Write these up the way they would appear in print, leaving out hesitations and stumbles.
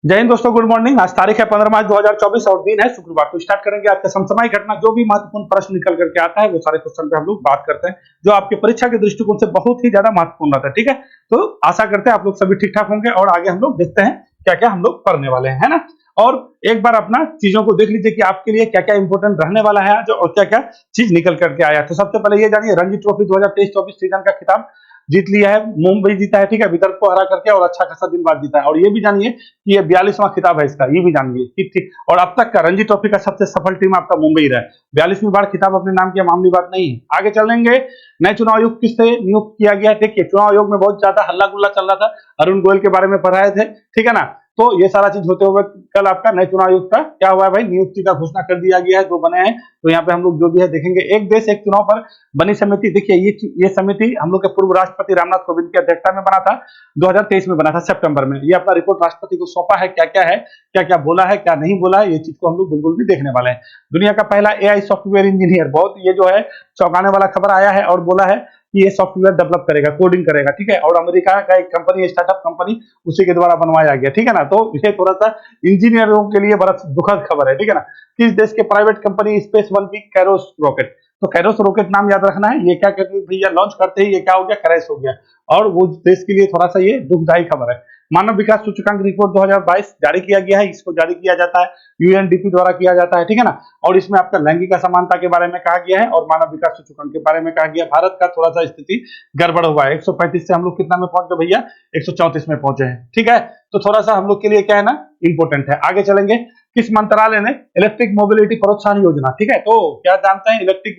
जय हिंद दोस्तों, good morning. आज तारीख है 15 मार्च 2024 और दिन है शुक्रवार। तो स्टार्ट करेंगे आज का समसामयिक घटना। जो भी महत्वपूर्ण प्रश्न निकल करके आता है वो सारे क्वेश्चन पे हम लोग बात करते हैं, जो आपके परीक्षा के दृष्टिकोण से बहुत ही ज्यादा महत्वपूर्ण रहता है। ठीक है, तो आशा करते हैं आप लोग सभी ठीक ठाक होंगे और आगे हम लोग देखते हैं क्या क्या हम लोग पढ़ने वाले हैं, है ना। और एक बार अपना चीजों को देख लीजिए कि आपके लिए क्या क्या इंपोर्टेंट रहने वाला है आज और क्या क्या चीज निकल करके आया। तो सबसे पहले ये जानिए, रणजी ट्रॉफी 2023-24 सीजन का खिताब जीत लिया है, मुंबई जीता है। ठीक है, विदर्भ को हरा करके और अच्छा खासा दिन बाद जीता है। और ये भी जानिए कि ये 42वां खिताब है इसका, ये भी जानिए। ठीक ठीक। और अब तक का रणजी ट्रॉफी का सबसे सफल टीम आपका मुंबई रहा है। 42वीं बार खिताब अपने नाम किया, मामूली बात नहीं है। आगे चलेंगे, नए चुनाव आयोग किससे नियुक्त किया गया है। देखिए, चुनाव आयोग में बहुत ज्यादा हल्ला गुल्ला चल रहा था, अरुण गोयल के बारे में पढ़ाए थे, ठीक है ना। तो ये सारा चीज होते हुए कल आपका नए चुनाव आयोग का क्या हुआ है भाई, नियुक्ति का घोषणा कर दिया गया है, जो बने हैं। तो यहाँ पे हम लोग जो भी है देखेंगे। एक देश एक चुनाव पर बनी समिति, देखिए ये समिति हम लोग के पूर्व राष्ट्रपति रामनाथ कोविंद की अध्यक्षता में बना था, 2023 में बना था सितंबर में। ये अपना रिपोर्ट राष्ट्रपति को सौंपा है, क्या क्या है, क्या क्या बोला है, क्या नहीं बोला है, ये चीज को हम लोग बिल्कुल भी देखने वाले हैं। दुनिया का पहला एआई सॉफ्टवेयर इंजीनियर, बहुत ये जो है चौंकाने वाला खबर आया है, और बोला है कि ये सॉफ्टवेयर डेवलप करेगा, कोडिंग करेगा, ठीक है। और अमेरिका का एक कंपनी, स्टार्टअप कंपनी, उसी के द्वारा बनवाया गया, ठीक है ना। तो ये थोड़ा सा इंजीनियरों के लिए बड़ा दुखद खबर है, ठीक है ना। किस देश के प्राइवेट कंपनी स्पेस वन की कैरोस रॉकेट, तो कैरोस रॉकेट नाम याद रखना है। ये क्या करते भैया, लॉन्च करते ही ये क्या हो गया, क्रैश हो गया। और वो देश के लिए थोड़ा सा ये दुखदायी खबर है। मानव विकास सूचकांक रिपोर्ट 2022 जारी किया गया है। इसको जारी किया जाता है यूएनडीपी द्वारा किया जाता है, ठीक है ना। और इसमें आपका लैंगिक असमानता के बारे में कहा गया है और मानव विकास सूचकांक के बारे में कहा गया। भारत का थोड़ा सा स्थिति गड़बड़ हुआ है, 135 से हम लोग कितना में पहुंच गए भैया, 134 में पहुंचे हैं, ठीक है। तो थोड़ा सा हम लोग के लिए क्या है ना, इंपोर्टेंट है। आगे चलेंगे, किस मंत्रालय ने इलेक्ट्रिक मोबिलिटी प्रोत्साहन योजना, ठीक है। तो क्या जानते हैं, इलेक्ट्रिक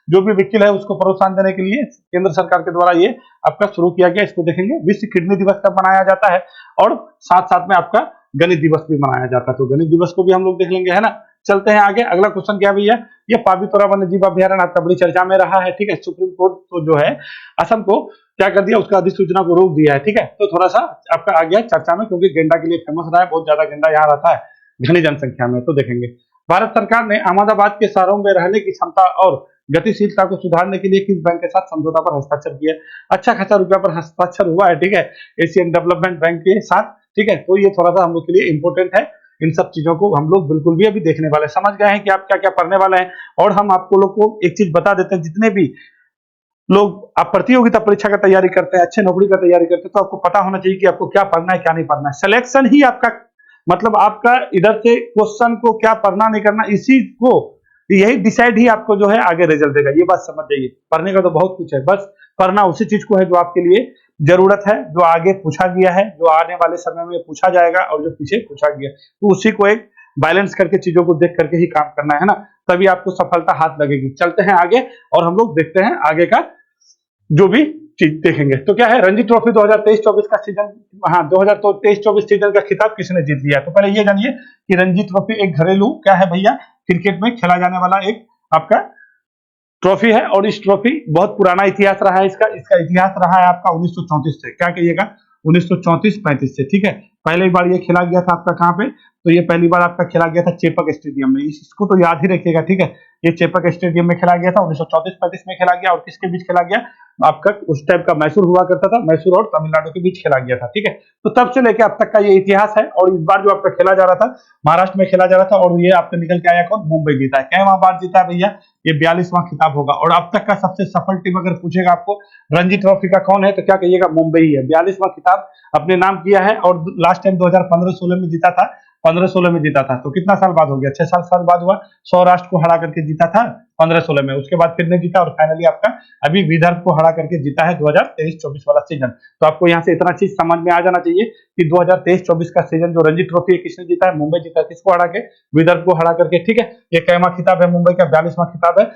जो भी व्हीकल है उसको प्रोत्साहन देने के लिए केंद्र सरकार के द्वारा ये आपका शुरू किया गया। इसको देखेंगे। विश्व किडनी दिवस कब मनाया जाता है, और साथ साथ में आपका गणित दिवस भी मनाया जाता है। तो गणित दिवस को भी हम लोग देख लेंगे, है ना। चलते हैं आगे। अगला क्वेश्चन क्या भैया, ये पावितोरा वन्य जीव अभ्यारण्य आपका बड़ी चर्चा में रहा है, ठीक है। सुप्रीम कोर्ट तो जो है असम को क्या कर दिया, उसका अधिसूचना को रोक दिया है, ठीक है। तो थोड़ा सा आपका आ गया चर्चा में, क्योंकि गेंडा के लिए फेमस रहा है, बहुत ज्यादा गेंडा यहाँ रहता है घनी जनसंख्या में। तो देखेंगे, भारत सरकार ने अहमदाबाद के शहरों में रहने की क्षमता और गतिशीलता को सुधारने के लिए किस बैंक के साथ समझौता पर हस्ताक्षर किया। अच्छा खासा रुपया पर हस्ताक्षर हुआ है, ठीक है, एशियन डेवलपमेंट बैंक के साथ, ठीक है। तो ये थोड़ा सा हम लोग के लिए इंपॉर्टेंट है। इन सब चीजों को हम लोग बिल्कुल भी अभी देखने वाले हैं। समझ गए हैं कि आप क्या क्या पढ़ने वाले हैं। और हम आपको लोग को एक चीज बता देते हैं, जितने भी लोग आप प्रतियोगिता परीक्षा का तैयारी करते हैं, अच्छे नौकरी का तैयारी करते हैं, तो आपको पता होना चाहिए कि आपको क्या पढ़ना है, क्या नहीं पढ़ना है। सिलेक्शन ही आपका मतलब आपका इधर से क्वेश्चन को क्या पढ़ना नहीं करना, इसी को यही डिसाइड ही आपको जो है आगे रिजल्ट देगा। ये बात समझ जाइए। पढ़ने का तो बहुत कुछ है, बस पढ़ना उसी चीज को है जो आपके लिए जरूरत है, जो आगे पूछा गया है, जो आने वाले समय में पूछा जाएगा, और जो पीछे पूछा गया, तो उसी को एक बैलेंस करके चीजों को देख करके ही काम करना है ना, तभी आपको सफलता हाथ लगेगी। चलते हैं आगे और हम लोग देखते हैं आगे का जो भी चीज देखेंगे। तो क्या है, रणजी ट्रॉफी 2023-24 का सीजन, हाँ 2023-24 सीजन का खिताब किसने जीत लिया है। तो पहले ये जानिए कि रणजी ट्रॉफी एक घरेलू क्या है भैया, क्रिकेट में खेला जाने वाला एक आपका ट्रॉफी है। और इस ट्रॉफी बहुत पुराना इतिहास रहा है इसका इतिहास रहा है आपका 1934 से, क्या कहिएगा, 1934-35 से, ठीक है। पहली बार ये खेला गया था आपका कहाँ पे, तो ये पहली बार आपका खेला गया था चेपक स्टेडियम में। इसको तो याद ही रखिएगा, ठीक है। ये चेपक स्टेडियम में खेला गया था, 1934-35 में खेला गया। और किसके बीच खेला गया, आपका उस टाइप का मैसूर हुआ करता था, मैसूर और तमिलनाडु के बीच खेला गया था, ठीक है। तो तब से लेकर अब तक का ये इतिहास है। और इस बार जो आपका खेला जा रहा था, महाराष्ट्र में खेला जा रहा था, और ये आपका निकल के आया कौन, मुंबई जीता है। क्या बार जीता है भैया, ये 42वां खिताब होगा। और अब तक का सबसे सफल टीम अगर पूछेगा आपको रणजी ट्रॉफी का कौन है, तो क्या कहिएगा, मुंबई है। 42वां खिताब अपने नाम किया है। और लास्ट टाइम 2015-16 में जीता था, 15-16 में जीता था। तो कितना साल बाद हो गया, 6-7 साल बाद हुआ। सौराष्ट्र को हरा करके जीता था 15-16 में, उसके बाद फिर नहीं जीता, और फाइनली आपका अभी विदर्भ को हरा करके जीता है 2023-24 वाला सीजन। तो आपको यहाँ से इतना चीज समझ में आ जाना चाहिए कि 2023-24 का सीजन जो रणजी ट्रॉफी है किसने जीता है, मुंबई जीता है। किसको हरा के, विदर्भ को हरा करके, ठीक है। ये कैमा खिताब है, मुंबई का 42वां खिताब है।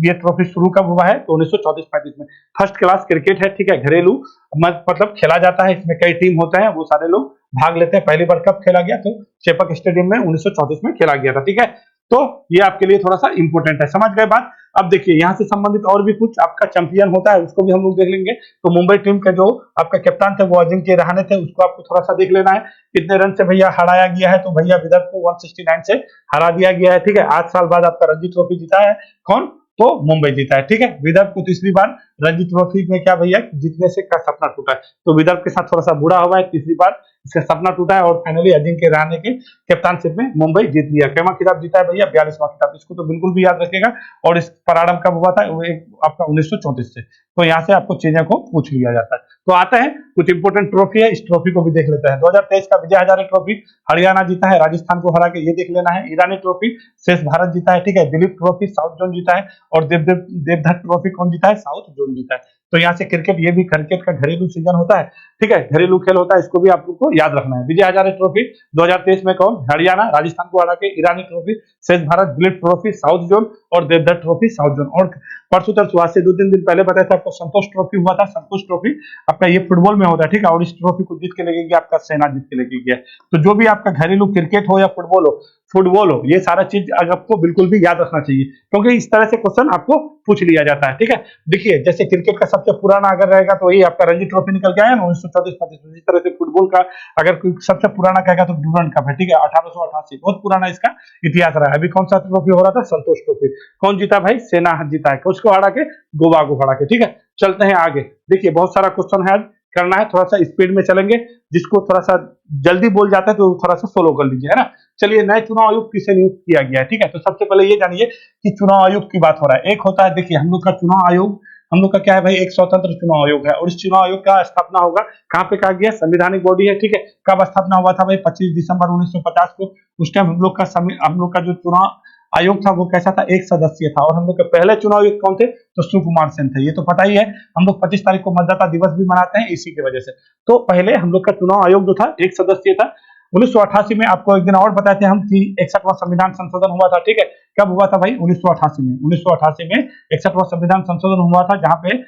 ये ट्रॉफी शुरू कब हुआ है, तो 1934-35 में। फर्स्ट क्लास क्रिकेट है, ठीक है, घरेलू मतलब खेला जाता है। इसमें कई टीम होते हैं, वो सारे लोग भाग लेते हैं। पहली बार कब खेला गया, तो चेपक स्टेडियम में 1934 में खेला गया था, ठीक है। तो ये आपके लिए थोड़ा सा इंपॉर्टेंट है, समझ गए बात। अब देखिए, यहाँ से संबंधित और भी कुछ आपका चैंपियन होता है, उसको भी हम लोग देख लेंगे। तो मुंबई टीम के जो आपका कप्तान थे वो अजिंक्य रहाणे थे, उसको आपको थोड़ा सा देख लेना है। कितने रन से भैया हराया गया है, तो भैया विदर्भ को 169 से हरा दिया गया है, ठीक है। 8 साल बाद आपका रणजी ट्रॉफी जीता है कौन, तो मुंबई जीता है, ठीक है। विदर्भ को तीसरी बार रणजी ट्रॉफी में क्या भैया जीतने से का सपना टूटा है, तो विदर्भ के साथ थोड़ा सा बुरा हुआ है, तीसरी बार इसका सपना टूटा है और फाइनली अजिंक्य रहाणे के कप्तानशिप में मुंबई जीत लिया। कैमा खिताब जीता है भैया? 42वां खिताब। इसको तो बिल्कुल भी याद रखेगा। और इस प्रारंभ कब हुआ था? वो एक आपका 1934 से। तो यहाँ से आपको चीजें को पूछ लिया जाता है। तो आते हैं कुछ इंपोर्टेंट ट्रॉफी है, इस ट्रॉफी को भी देख लेते हैं। 2023 का विजय हजारे ट्रॉफी हरियाणा जीता है, राजस्थान को हरा के, ये देख लेना है। ईरानी ट्रॉफी शेष भारत जीता है, ठीक है। दिलीप ट्रॉफी साउथ जोन जीता है। और देवधर ट्रॉफी कौन जीता है? साउथ जोन जीता है। तो यहाँ से क्रिकेट, ये भी क्रिकेट का घरेलू सीजन होता है, ठीक है, घरेलू खेल होता है, इसको भी आपको याद रखना है। विजय हजारे ट्रॉफी 2023 में कौन? हरियाणा, राजस्थान को हरा के। ईरानी ट्रॉफी शेष Bharat, Dilip trophy south zone और देवधर ट्रॉफी साउथ जोन। और परसों तरसों आज से 2-3 दिन पहले बताया था आपको, संतोष ट्रॉफी हुआ था। संतोष ट्रॉफी आपका ये फुटबॉल में होता है, ठीक है। और इस ट्रॉफी को जीत के लेके गया आपका सेना, जीत के लेके गया। तो जो भी आपका घरेलू क्रिकेट हो या फुटबॉल हो, ये सारा चीज आपको बिल्कुल भी याद रखना चाहिए, क्योंकि इस तरह से क्वेश्चन आपको पूछ लिया जाता है, ठीक है। देखिए, जैसे क्रिकेट का सबसे पुराना अगर रहेगा तो यही आपका रणजी ट्रॉफी निकल के आया ना 1934-25। इस तरह से फुटबॉल का अगर कोई सबसे पुराना कहेगा तो डूरंड कप है, ठीक है, 1888। बहुत पुराना इसका इतिहास रहा है। अभी कौन सा ट्रॉफी हो रहा था? संतोष ट्रॉफी। कौन जीता भाई? सेना जीता है। उसको हरा के, गोवा को हरा के, ठीक है। चलते हैं आगे। देखिए, बहुत सारा क्वेश्चन है, करना है, थोड़ा सा स्पीड में चलेंगे। जिसको थोड़ा सा जल्दी बोल जाता है तो थोड़ा सा फॉलो कर लीजिए, है ना। चलिए, नए चुनाव आयुक्त किसे नियुक्त किया गया है, ठीक है। तो सबसे पहले ये जानिए कि चुनाव आयुक्त की बात हो रहा है। एक होता है, देखिए, हम लोग का चुनाव आयोग, हम लोग का क्या है भाई? एक स्वतंत्र चुनाव आयोग है। और इस चुनाव आयोग का स्थापना होगा कहाँ पे? कहा गया? संवैधानिक बॉडी है, ठीक है। कब स्थापना हुआ था भाई? 25 दिसंबर 1950 को। उस टाइम हम लोग का जो चुनाव आयोग था वो कैसा था? एक सदस्यीय था। और हम लोग के पहले चुनाव आयुक्त कौन थे? तो सुकुमार सेन थे। ये तो पता ही है। हम लोग 25 तारीख को मतदाता दिवस भी मनाते हैं इसी की वजह से। तो पहले हम लोग का चुनाव आयोग जो था एक सदस्यीय था। 1988 में आपको एक दिन और बताए थे हम कि 61वां संविधान संशोधन हुआ था, ठीक है। कब हुआ था भाई? 1988 में। 1988 में 61वां संविधान संशोधन हुआ था, जहां पे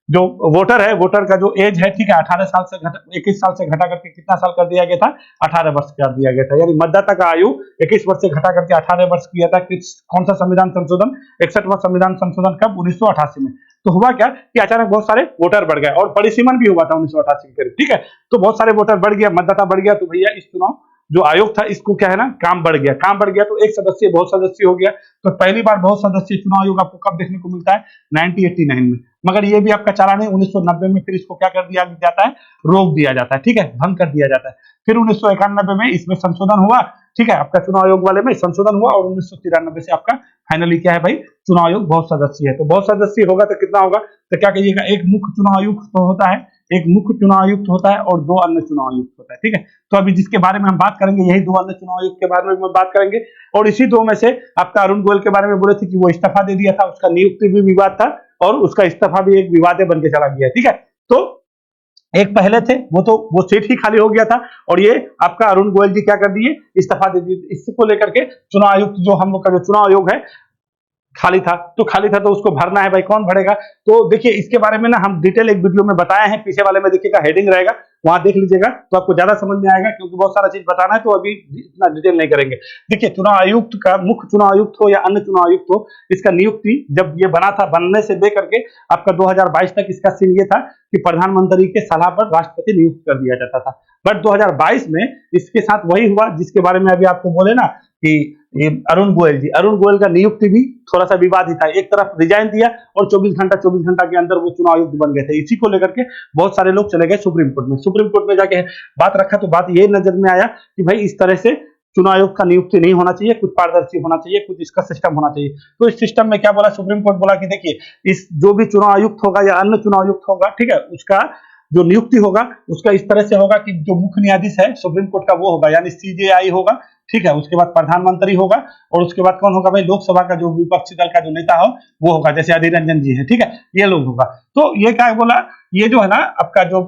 जो वोटर है, वोटर का जो एज है, ठीक है, 18 साल से 21 साल से घटा करके कितना साल कर दिया गया था? 18 वर्ष कर दिया गया था। यानी मतदाता का आयु 21 वर्ष से घटा करके 18 वर्ष किया था। कौन सा संविधान संशोधन? 61वां संविधान संशोधन। कब? 1988 में। तो हुआ क्या कि अचानक बहुत सारे वोटर बढ़ गए और परिसीमन भी हुआ था 1988 के करीब, ठीक है। तो बहुत सारे वोटर बढ़ गया, मतदाता बढ़ गया, तो भैया इस चुनाव जो आयोग था इसको क्या है ना, काम बढ़ गया। काम बढ़ गया तो एक सदस्य बहुत सदस्य हो गया। तो पहली बार बहुत सदस्य चुनाव आयोग आपको कब देखने को मिलता है? 1989 में। मगर ये भी आपका चला नहीं, 1990 में फिर इसको क्या कर दिया जाता है? रोक दिया जाता है, ठीक है, भंग कर दिया जाता है। फिर 1991 में इसमें संशोधन हुआ, ठीक है, आपका चुनाव आयोग वाले में संशोधन हुआ। और 1993 से आपका फाइनली क्या है भाई? चुनाव आयोग बहुत सदस्य है। तो बहुत सदस्य होगा तो कितना होगा? तो क्या कहिएगा? एक मुख्य चुनाव आयुक्त तो होता है, एक मुख्य चुनाव आयुक्त होता है और 2 अन्य चुनाव आयुक्त होता है, ठीक है। तो अभी जिसके बारे में हम बात करेंगे यही 2 अन्य चुनाव आयुक्त के बारे में हम बात करेंगे। और इसी 2 में से आपका अरुण गोयल के बारे में बोले थे कि वो इस्तीफा दे दिया था, उसका नियुक्ति भी विवाद था और उसका इस्तीफा भी एक विवाद बन के चला गया, ठीक है। तो एक पहले थे वो सीट ही खाली हो गया था और ये आपका अरुण गोयल जी क्या कर दिए? इस्तीफा दे दिए। इसको लेकर के चुनाव आयुक्त जो हम लोग का जो चुनाव आयोग है खाली था तो उसको भरना है भाई, कौन भरेगा? तो देखिए, इसके बारे में ना हम डिटेल एक वीडियो में बताए हैं, पीछे वाले में देखिएगा, हेडिंग रहेगा, वहां देख लीजिएगा तो आपको ज्यादा समझ में आएगा, क्योंकि बहुत सारा चीज बताना है तो अभी इतना डिटेल नहीं करेंगे। देखिए, चुनाव आयुक्त का, मुख्य चुनाव आयुक्त हो या अन्य चुनाव आयुक्त हो, इसका नियुक्ति जब ये बना था, बनने से लेकर के आपका 2022 तक इसका सीन ये था कि प्रधानमंत्री के सलाह पर राष्ट्रपति नियुक्त कर दिया जाता था। बट 2022 में इसके साथ वही हुआ जिसके बारे में अभी आपको बोले ना कि ये अरुण गोयल का नियुक्ति भी थोड़ा सा विवादित था। एक तरफ रिजाइन दिया और 24 घंटा के अंदर वो चुनाव आयुक्त बन गए थे। इसी को लेकर के बहुत सारे लोग चले गए सुप्रीम कोर्ट में जाके बात रखा तो बात ये नजर में आया कि भाई इस तरह से चुनाव आयोग का नियुक्ति नहीं होना चाहिए, कुछ पारदर्शी होना चाहिए, कुछ इसका सिस्टम होना चाहिए। तो इस सिस्टम में क्या बोला सुप्रीम कोर्ट? बोला कि देखिए, इस जो भी चुनाव आयुक्त होगा या अन्य चुनाव आयुक्त होगा, ठीक है, उसका जो नियुक्ति होगा उसका इस तरह से होगा कि जो मुख्य न्यायाधीश है सुप्रीम कोर्ट का वो होगा, यानी सीजेआई होगा, ठीक है। उसके बाद प्रधानमंत्री होगा और उसके बाद कौन होगा भाई? लोकसभा का जो विपक्षी दल का जो नेता हो वो होगा, जैसे अधीर रंजन जी है, ठीक है, ये लोग होगा। तो ये क्या बोला? ये जो है ना आपका जो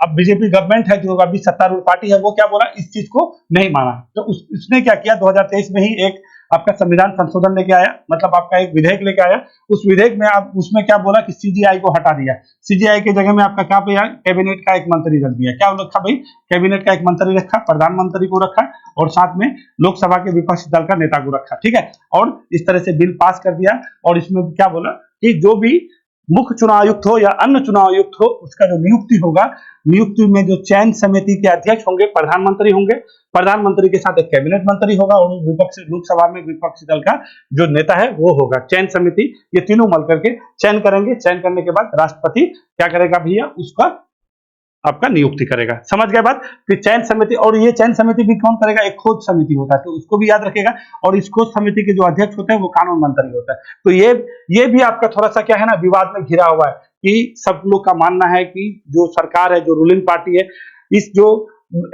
अब बीजेपी गवर्नमेंट है, जो अभी सत्तारूढ़ पार्टी है, वो क्या बोला? इस चीज को नहीं माना। तो उसने क्या किया? 2023 में ही एक आपका संविधान संशोधन लेके आया, मतलब आपका एक विधेयक लेके आया। उस विधेयक में आप उसमें क्या बोला कि सीजीआई को हटा दिया। सीजीआई के जगह में आपका क्या पे कैबिनेट का एक मंत्री रख दिया। क्या रखा भाई? कैबिनेट का एक मंत्री रखा, प्रधानमंत्री को रखा और साथ में लोकसभा के विपक्षी दल का नेता को रखा, ठीक है। और इस तरह से बिल पास कर दिया। और इसमें क्या बोला कि जो भी मुख्य चुनाव आयुक्त हो या अन्य चुनाव आयुक्त हो, उसका जो नियुक्ति होगा, नियुक्ति में जो चयन समिति के अध्यक्ष होंगे प्रधानमंत्री होंगे, प्रधानमंत्री के साथ एक कैबिनेट मंत्री होगा और लोकसभा में विपक्षी दल का जो नेता है वो होगा। चयन समिति ये तीनों मिल करके चयन करेंगे। चयन करने के बाद राष्ट्रपति क्या करेगा भैया? उसका आपका नियुक्ति करेगा। समझ गए बात। फिर चयन समिति, और ये चयन समिति भी कौन करेगा, एक खोज समिति होता है, तो उसको भी याद रखेगा। और इस खोज समिति के जो अध्यक्ष होते हैं वो कानून मंत्री होता है। तो ये भी आपका थोड़ा सा क्या है ना, विवाद में घिरा हुआ है कि सब लोग का मानना है कि जो सरकार है, जो रूलिंग पार्टी है, इस जो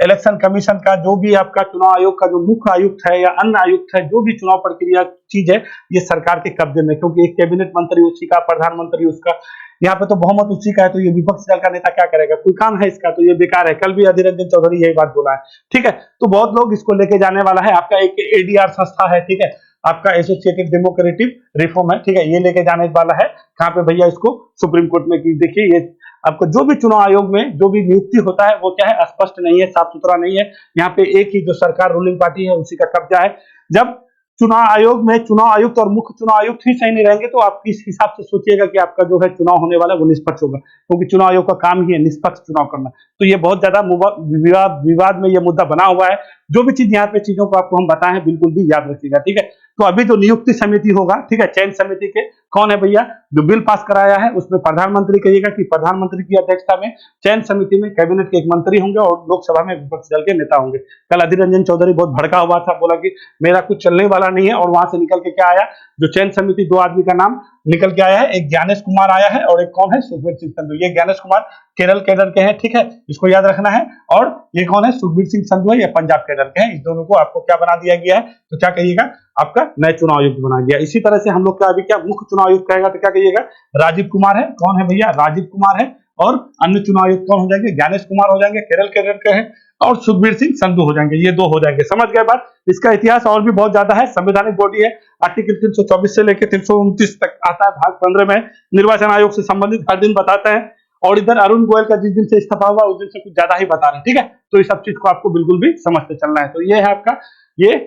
इलेक्शन कमीशन का जो भी आपका चुनाव आयोग का जो मुख्य आयुक्त है या अन्य आयुक्त है, जो भी चुनाव प्रक्रिया चीज है, ये सरकार के कब्जे में, क्योंकि एक कैबिनेट मंत्री उसी का, प्रधानमंत्री उसका, यहाँ पे तो बहुमत उसी का है। तो ये विपक्ष दल का नेता क्या करेगा, कोई काम है इसका, तो ये बेकार है। कल भी अधीर रंजन चौधरी यही बात बोला है, ठीक है। तो बहुत लोग इसको लेके जाने वाला है। आपका एक एडीआर संस्था है, ठीक है, आपका एसोसिएटेड डेमोक्रेटिक रिफॉर्म है, ठीक है, ये लेके जाने वाला है कहाँ पे भैया, इसको सुप्रीम कोर्ट में। की देखिए, ये आपको जो भी चुनाव आयोग में जो भी नियुक्ति होता है वो क्या है, स्पष्ट नहीं है, साफ सुथरा नहीं है। यहाँ पे एक ही जो सरकार रूलिंग पार्टी है उसी का कब्जा है। जब चुनाव आयोग में चुनाव आयुक्त और मुख्य चुनाव आयुक्त ही सही नहीं रहेंगे तो आप किस हिसाब से सोचिएगा कि आपका जो है चुनाव होने वाला है वो निष्पक्ष होगा, क्योंकि चुनाव आयोग का काम ही है निष्पक्ष चुनाव करना। तो ये बहुत ज्यादा विवाद में ये मुद्दा बना हुआ है। जो भी चीज यहाँ पे चीजों को आपको हम बताए हैं बिल्कुल भी याद रखिएगा, ठीक है। तो अभी जो नियुक्ति समिति होगा, ठीक है, चयन समिति के कौन है भैया, जो बिल पास कराया है उसमें प्रधानमंत्री कहिएगा कि प्रधानमंत्री की अध्यक्षता में चयन समिति में कैबिनेट के एक मंत्री होंगे और लोकसभा में विपक्ष दल के नेता होंगे। कल अधीर रंजन चौधरी बहुत भड़का हुआ था, बोला कि मेरा कुछ चलने वाला नहीं है, और वहां से निकल के क्या आया, जो चयन समिति दो आदमी का नाम निकल के आया है, एक ज्ञानेश कुमार आया है और एक कौन है, सुखबीर सिंह संधू। ये ज्ञानेश कुमार केरल कैडर के हैं, ठीक है, इसको याद रखना है। और ये कौन है, सुखबीर सिंह संधू है, ये पंजाब कैडर के हैं। इस दोनों को आपको क्या बना दिया गया है, तो क्या कहिएगा, आपका नए चुनाव आयुक्त बना दिया। इसी तरह से हम लोग का अभी क्या मुख्य चुनाव आयुक्त कहेगा तो क्या कहिएगा, राजीव कुमार है। कौन है भैया, राजीव कुमार है। और अन्य चुनाव आयुक्त कौन हो जाएंगे, ज्ञानेश कुमार हो जाएंगे, केरल कैडर के हैं, और सुखबीर सिंह संधू हो जाएंगे। ये दो हो जाएंगे। समझ गए बात। इसका इतिहास और भी बहुत ज्यादा है। संवैधानिक बॉडी है, आर्टिकल 324 से लेकर 329 तक आता है। भाग 15 में निर्वाचन आयोग से संबंधित हर दिन बताते हैं। और इधर अरुण गोयल का जिस दिन से इस्तीफा हुआ उस दिन से कुछ ज्यादा ही बता रहे हैं, ठीक है। तो इस सब चीज को आपको बिल्कुल भी समझते चलना है। तो ये है आपका, ये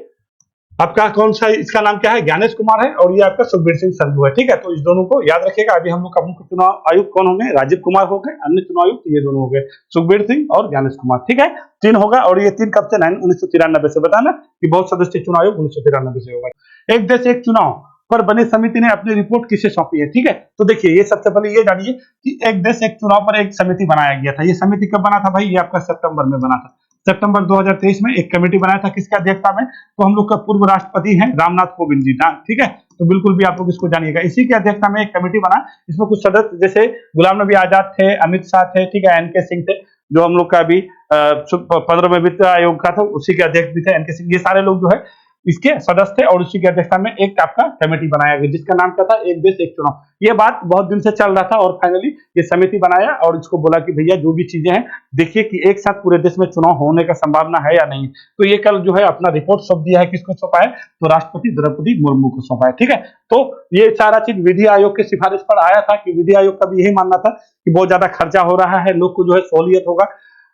आपका कौन सा, इसका नाम क्या है, ज्ञानेश कुमार है, और ये आपका सुखबीर सिंह संधू है, ठीक है। तो इस दोनों को याद रखिएगा। अभी हम लोग का मुख्य चुनाव आयुक्त कौन होंगे, राजीव कुमार हो गए, अन्य चुनाव आयुक्त ये दोनों हो गए, सुखबीर सिंह और ज्ञानेश कुमार, ठीक है। तीन होगा। और ये तीन कब से, 1993 से, बताना कि बहुत सदस्य चुनाव आयोग 1993 से होगा। एक देश एक चुनाव पर बनी समिति ने अपनी रिपोर्ट किसे सौंपी है, ठीक है। तो देखिए, ये सबसे पहले ये जानिए कि एक देश एक चुनाव पर एक समिति बनाया गया था। ये समिति कब बना था भाई, ये आपका सितंबर में बना था। सितंबर 2023 में एक कमेटी बनाया था, किसकी अध्यक्षता में, तो हम लोग का पूर्व राष्ट्रपति हैं रामनाथ कोविंद जी, ठीक है। तो बिल्कुल भी आप लोग इसको जानिएगा। इसी की अध्यक्षता में एक कमेटी बना, इसमें कुछ सदस्य जैसे गुलाम नबी आजाद थे, अमित शाह थे, ठीक है, एनके सिंह थे, जो हम लोग का अभी 15वें वित्त आयोग का था उसी के अध्यक्ष भी थे एनके सिंह। ये सारे लोग जो है इसके सदस्य थे, और उसी की अध्यक्षता में एक आपका कमेटी बनाया गया जिसका नाम क्या था, एक देश एक चुनाव। ये बात बहुत दिन से चल रहा था, और फाइनली ये समिति बनाया और इसको बोला कि भैया जो भी चीजें हैं देखिए कि एक साथ पूरे देश में चुनाव होने का संभावना है या नहीं। तो ये कल जो है अपना रिपोर्ट सौंप दिया है। किसको सौंपा है, तो राष्ट्रपति द्रौपदी मुर्मू को सौंपा है, ठीक है। तो ये सारा चीज विधि आयोग की सिफारिश पर आया था, कि विधि आयोग का भी यही मानना था कि बहुत ज्यादा खर्चा हो रहा है, लोग को जो है सहूलियत होगा,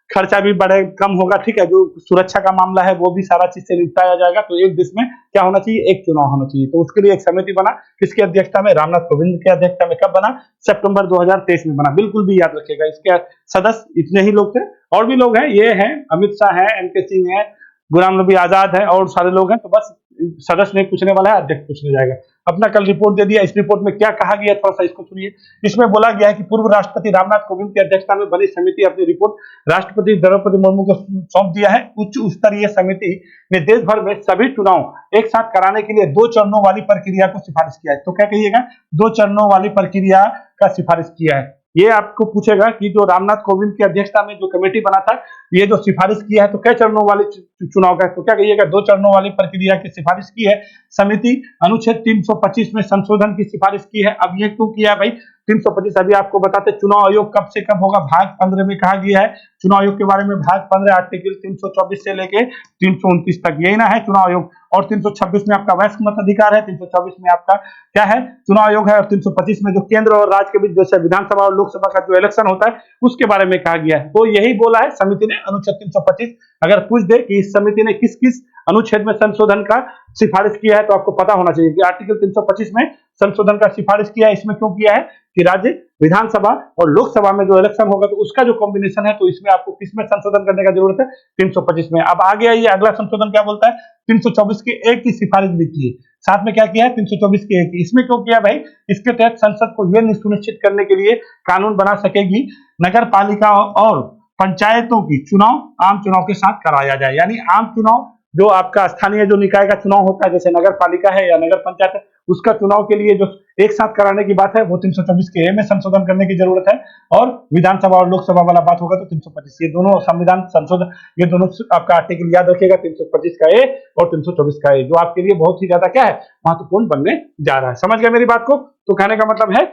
खर्चा भी बड़े कम होगा, ठीक है। जो सुरक्षा का मामला है वो भी सारा चीज से निपटाया जाएगा। तो एक देश में क्या होना चाहिए, एक चुनाव होना चाहिए। तो उसके लिए एक समिति बना, किसकी अध्यक्षता में, रामनाथ कोविंद की अध्यक्षता में। कब बना, सितंबर 2023 में बना। बिल्कुल भी याद रखिएगा। इसके सदस्य इतने ही लोग थे, और भी लोग हैं, ये हैं अमित शाह है, एनके सिंह है, गुलाम नबी आजाद है, और सारे लोग हैं। तो बस सदस्य नहीं पूछने वाला है, अध्यक्ष पूछने जाएगा। अपना कल रिपोर्ट दे दिया। इस रिपोर्ट में क्या कहा गया, थोड़ा सा इसको सुनिए। इसमें बोला गया है कि पूर्व राष्ट्रपति रामनाथ कोविंद की अध्यक्षता में बनी समिति अपनी रिपोर्ट राष्ट्रपति द्रौपदी मुर्मू को सौंप दिया है। उच्च स्तरीय समिति ने देश भर में सभी चुनाव एक साथ कराने के लिए 2 चरणों वाली प्रक्रिया को सिफारिश किया है। तो क्या कहिएगा, 2 चरणों वाली प्रक्रिया का सिफारिश किया है। ये आपको पूछेगा कि जो रामनाथ कोविंद की अध्यक्षता में जो कमेटी बना था, ये जो सिफारिश किया है तो कई चरणों वाले चुनाव का, तो क्या कहिएगा, 2 चरणों वाली प्रक्रिया की सिफारिश की है। समिति अनुच्छेद 325 में संशोधन की सिफारिश की है। अब ये क्यों किया भाई, 325 अभी आपको बताते, चुनाव आयोग कब से कब होगा, भाग 15 में कहा गया है चुनाव आयोग के बारे में। भाग 15 आर्टिकल 324 से लेके 329 तक, यही ना है चुनाव आयोग। और 326 में आपका वयस्क मत अधिकार है, 324 में आपका क्या है, चुनाव आयोग है, और 325 में जो केंद्र और राज्य के बीच जैसे विधानसभा और लोकसभा का जो इलेक्शन होता है उसके बारे में कहा गया है। तो यही बोला है समिति ने, अनुच्छेद 325। अगर पूछ दे कि इस समिति ने किस किस अनुच्छेद में संशोधन का सिफारिश किया है, तो आपको पता होना चाहिए कि आर्टिकल 325 में संशोधन का सिफारिश किया है। इसमें क्यों किया है कि राज्य विधानसभा और लोकसभा में जो इलेक्शन होगा तो उसका जो कॉम्बिनेशन है, तो इसमें आपको किसमें संशोधन करने का जरूरत है, 325 में। अब आगे आइए, अगला संशोधन क्या बोलता है, 324 के एक की सिफारिश भी की है, साथ में क्या किया है, 324 के एक। इसमें क्यों किया भाई, इसके तहत संसद को यह सुनिश्चित करने के लिए कानून बना सकेगी नगर पालिका और पंचायतों की चुनाव आम चुनाव के साथ कराया जाए। यानी आम चुनाव जो आपका स्थानीय जो निकाय का चुनाव होता है, जैसे नगर पालिका है या नगर पंचायत है, उसका चुनाव के लिए जो एक साथ कराने की बात है वो 324 के ए में संशोधन करने की जरूरत है, और विधानसभा और लोकसभा वाला बात होगा तो 325। ये दोनों संविधान संशोधन, ये दोनों आपका आर्टिकल याद रखिएगा, 325 का ए और 324 का ए, जो आपके लिए बहुत ही ज्यादा क्या है, महत्वपूर्ण बनने जा रहा है। समझ गए मेरी बात को? तो कहने का मतलब है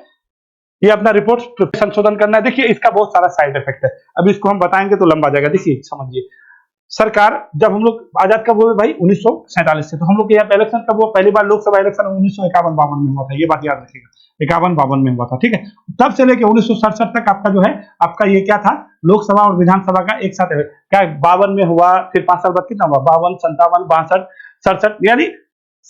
ये अपना रिपोर्ट संशोधन करना है। देखिए इसका बहुत सारा साइड इफेक्ट है, अभी इसको हम बताएंगे तो लंबा जाएगा। देखिए समझिए, सरकार जब हम लोग आजाद कब हुए भाई, 1947 से, तो हम लोग के यहाँ पे इलेक्शन कब हुआ, पहली बार लोकसभा इलेक्शन 1951-52 में हुआ था, ये बात याद रखिएगा, 51-52 में हुआ था, ठीक है। तब से लेके 1967 तक आपका जो है, आपका ये क्या था, लोकसभा और विधानसभा का एक साथ क्या 52 में हुआ, फिर 5 साल बाद कितना हुआ, 52, 57, 62, 67, यानी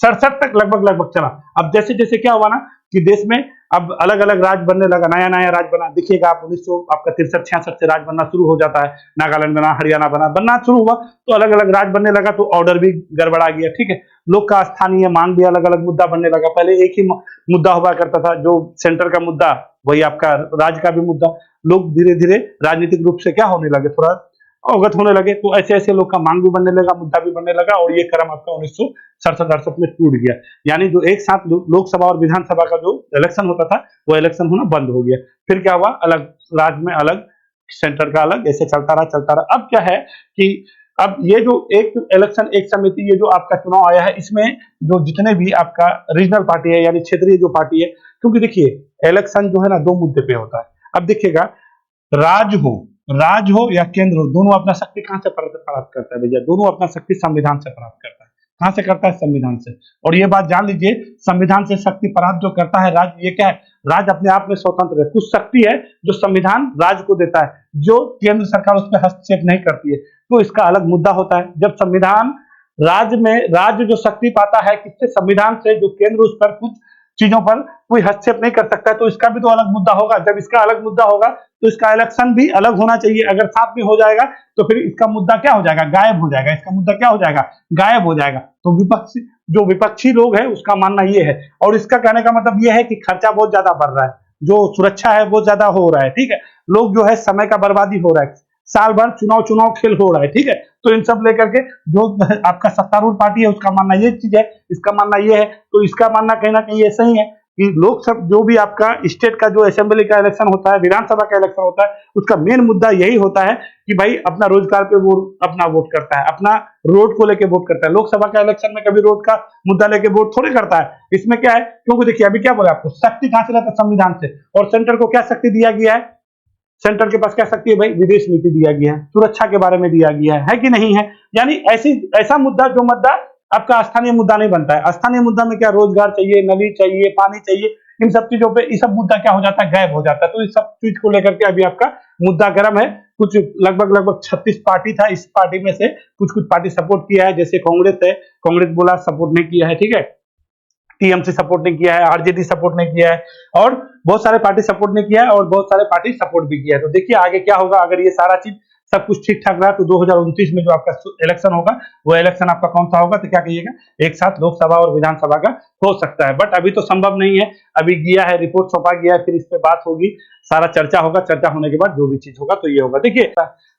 67 तक लगभग चला। अब जैसे जैसे क्या हुआ ना कि देश में अब अलग अलग राज बनने लगा, नया नया राज बना, देखिएगा आप 1900 आपका 63-66 से राज बनना शुरू हो जाता है, नागालैंड बना, हरियाणा बनना शुरू हुआ, तो अलग अलग राज बनने लगा, तो ऑर्डर भी गड़बड़ा गया, ठीक है। लोग का स्थानीय मांग भी अलग अलग मुद्दा बनने लगा, पहले एक ही मुद्दा हुआ करता था, जो सेंटर का मुद्दा वही आपका राज्य का भी मुद्दा। लोग धीरे धीरे राजनीतिक रूप से क्या होने लगे, थोड़ा अवगत होने लगे, तो ऐसे ऐसे लोग का मांग भी बनने लगा, मुद्दा भी बनने लगा, और ये क्रम आपका 1967-68 में टूट गया। यानी जो एक साथ लोकसभा और विधानसभा का जो इलेक्शन होता था वो इलेक्शन होना बंद हो गया। फिर क्या हुआ, अलग राज्य में अलग, सेंटर का अलग, ऐसे चलता रहा। अब क्या है कि अब ये जो एक इलेक्शन एक समिति, ये जो आपका चुनाव आया है, इसमें जो जितने भी आपका रीजनल पार्टी है यानी क्षेत्रीय जो पार्टी है, क्योंकि देखिए इलेक्शन जो है ना 2 मुद्दे पे होता है। अब देखिएगा, राज हो या केंद्र हो, दोनों अपना शक्ति कहां से प्राप्त करता है भैया, दोनों अपना शक्ति संविधान से प्राप्त करता है। कहां से करता है, संविधान से। और ये बात जान लीजिए, संविधान से शक्ति प्राप्त जो करता है राज्य, ये क्या है, राज्य अपने आप में स्वतंत्र है, कुछ शक्ति है जो संविधान राज्य को देता है, जो केंद्र सरकार उस पर हस्तक्षेप नहीं करती है, तो इसका अलग मुद्दा होता है। जब संविधान राज्य जो शक्ति पाता है किससे, संविधान से, जो केंद्र उस पर कुछ चीजों पर कोई हस्तक्षेप नहीं कर सकता है, तो इसका भी तो अलग मुद्दा होगा। जब इसका अलग मुद्दा होगा तो इसका इलेक्शन भी अलग होना चाहिए। अगर साथ में हो जाएगा तो फिर इसका मुद्दा क्या हो जाएगा, गायब हो जाएगा, इसका मुद्दा क्या हो जाएगा, गायब हो जाएगा। तो विपक्षी लोग है उसका मानना ये है, और इसका कहने का मतलब ये है कि खर्चा बहुत ज्यादा बढ़ रहा है, जो सुरक्षा है वो ज्यादा हो रहा है, ठीक है, लोग जो है समय का बर्बादी हो रहा है, साल भर चुनाव खेल हो रहा है, ठीक है। तो इन सब लेकर के जो आपका सत्तारूढ़ पार्टी है उसका मानना ये चीज है, इसका मानना ये है, तो इसका मानना कहीं ना कहीं ऐसा ही है कि लोकसभा जो भी आपका स्टेट का जो असेंबली का इलेक्शन होता है, विधानसभा का इलेक्शन होता है, उसका मेन मुद्दा यही होता है कि भाई अपना रोजगार पे वो अपना वोट करता है, अपना रोड को लेके वोट करता है। लोकसभा का इलेक्शन में कभी रोड का मुद्दा लेके वोट थोड़े करता है। इसमें क्या है, क्योंकि देखिए अभी क्या बोला आपको, शक्ति कहां से रहता है, संविधान से, और सेंटर को क्या शक्ति दिया गया है, सेंटर के पास क्या शक्ति है भाई, विदेश नीति दिया गया है, सुरक्षा के बारे में दिया गया है कि नहीं है। यानी ऐसा मुद्दा जो मुद्दा आपका स्थानीय मुद्दा नहीं बनता है। स्थानीय मुद्दा में क्या, रोजगार चाहिए, नली चाहिए, पानी चाहिए, इन सब चीजों पे ये सब मुद्दा क्या हो जाता है, गायब हो जाता है। तो इस सब चीज को लेकर के अभी आपका मुद्दा गर्म है। कुछ लगभग 36 पार्टी था, इस पार्टी में से कुछ पार्टी सपोर्ट किया है, जैसे कांग्रेस है, कांग्रेस बोला सपोर्ट नहीं किया है, ठीक है, टीएमसी सपोर्ट नहीं किया है, आरजेडी सपोर्ट नहीं किया है, और बहुत सारे पार्टी सपोर्ट नहीं किया है, और बहुत सारे पार्टी सपोर्ट भी किया है। तो देखिए आगे क्या होगा, अगर ये सारा चीज सब कुछ ठीक ठाक रहा तो 2029 में जो आपका इलेक्शन होगा वो इलेक्शन आपका कौन सा होगा, तो क्या कहिएगा, एक साथ लोकसभा और विधानसभा का हो सकता है। बट अभी तो संभव नहीं है, अभी गया है, रिपोर्ट सौंपा गया है, फिर इस पे बात होगी, सारा चर्चा होगा, चर्चा होने के बाद जो भी चीज होगा तो ये होगा। देखिए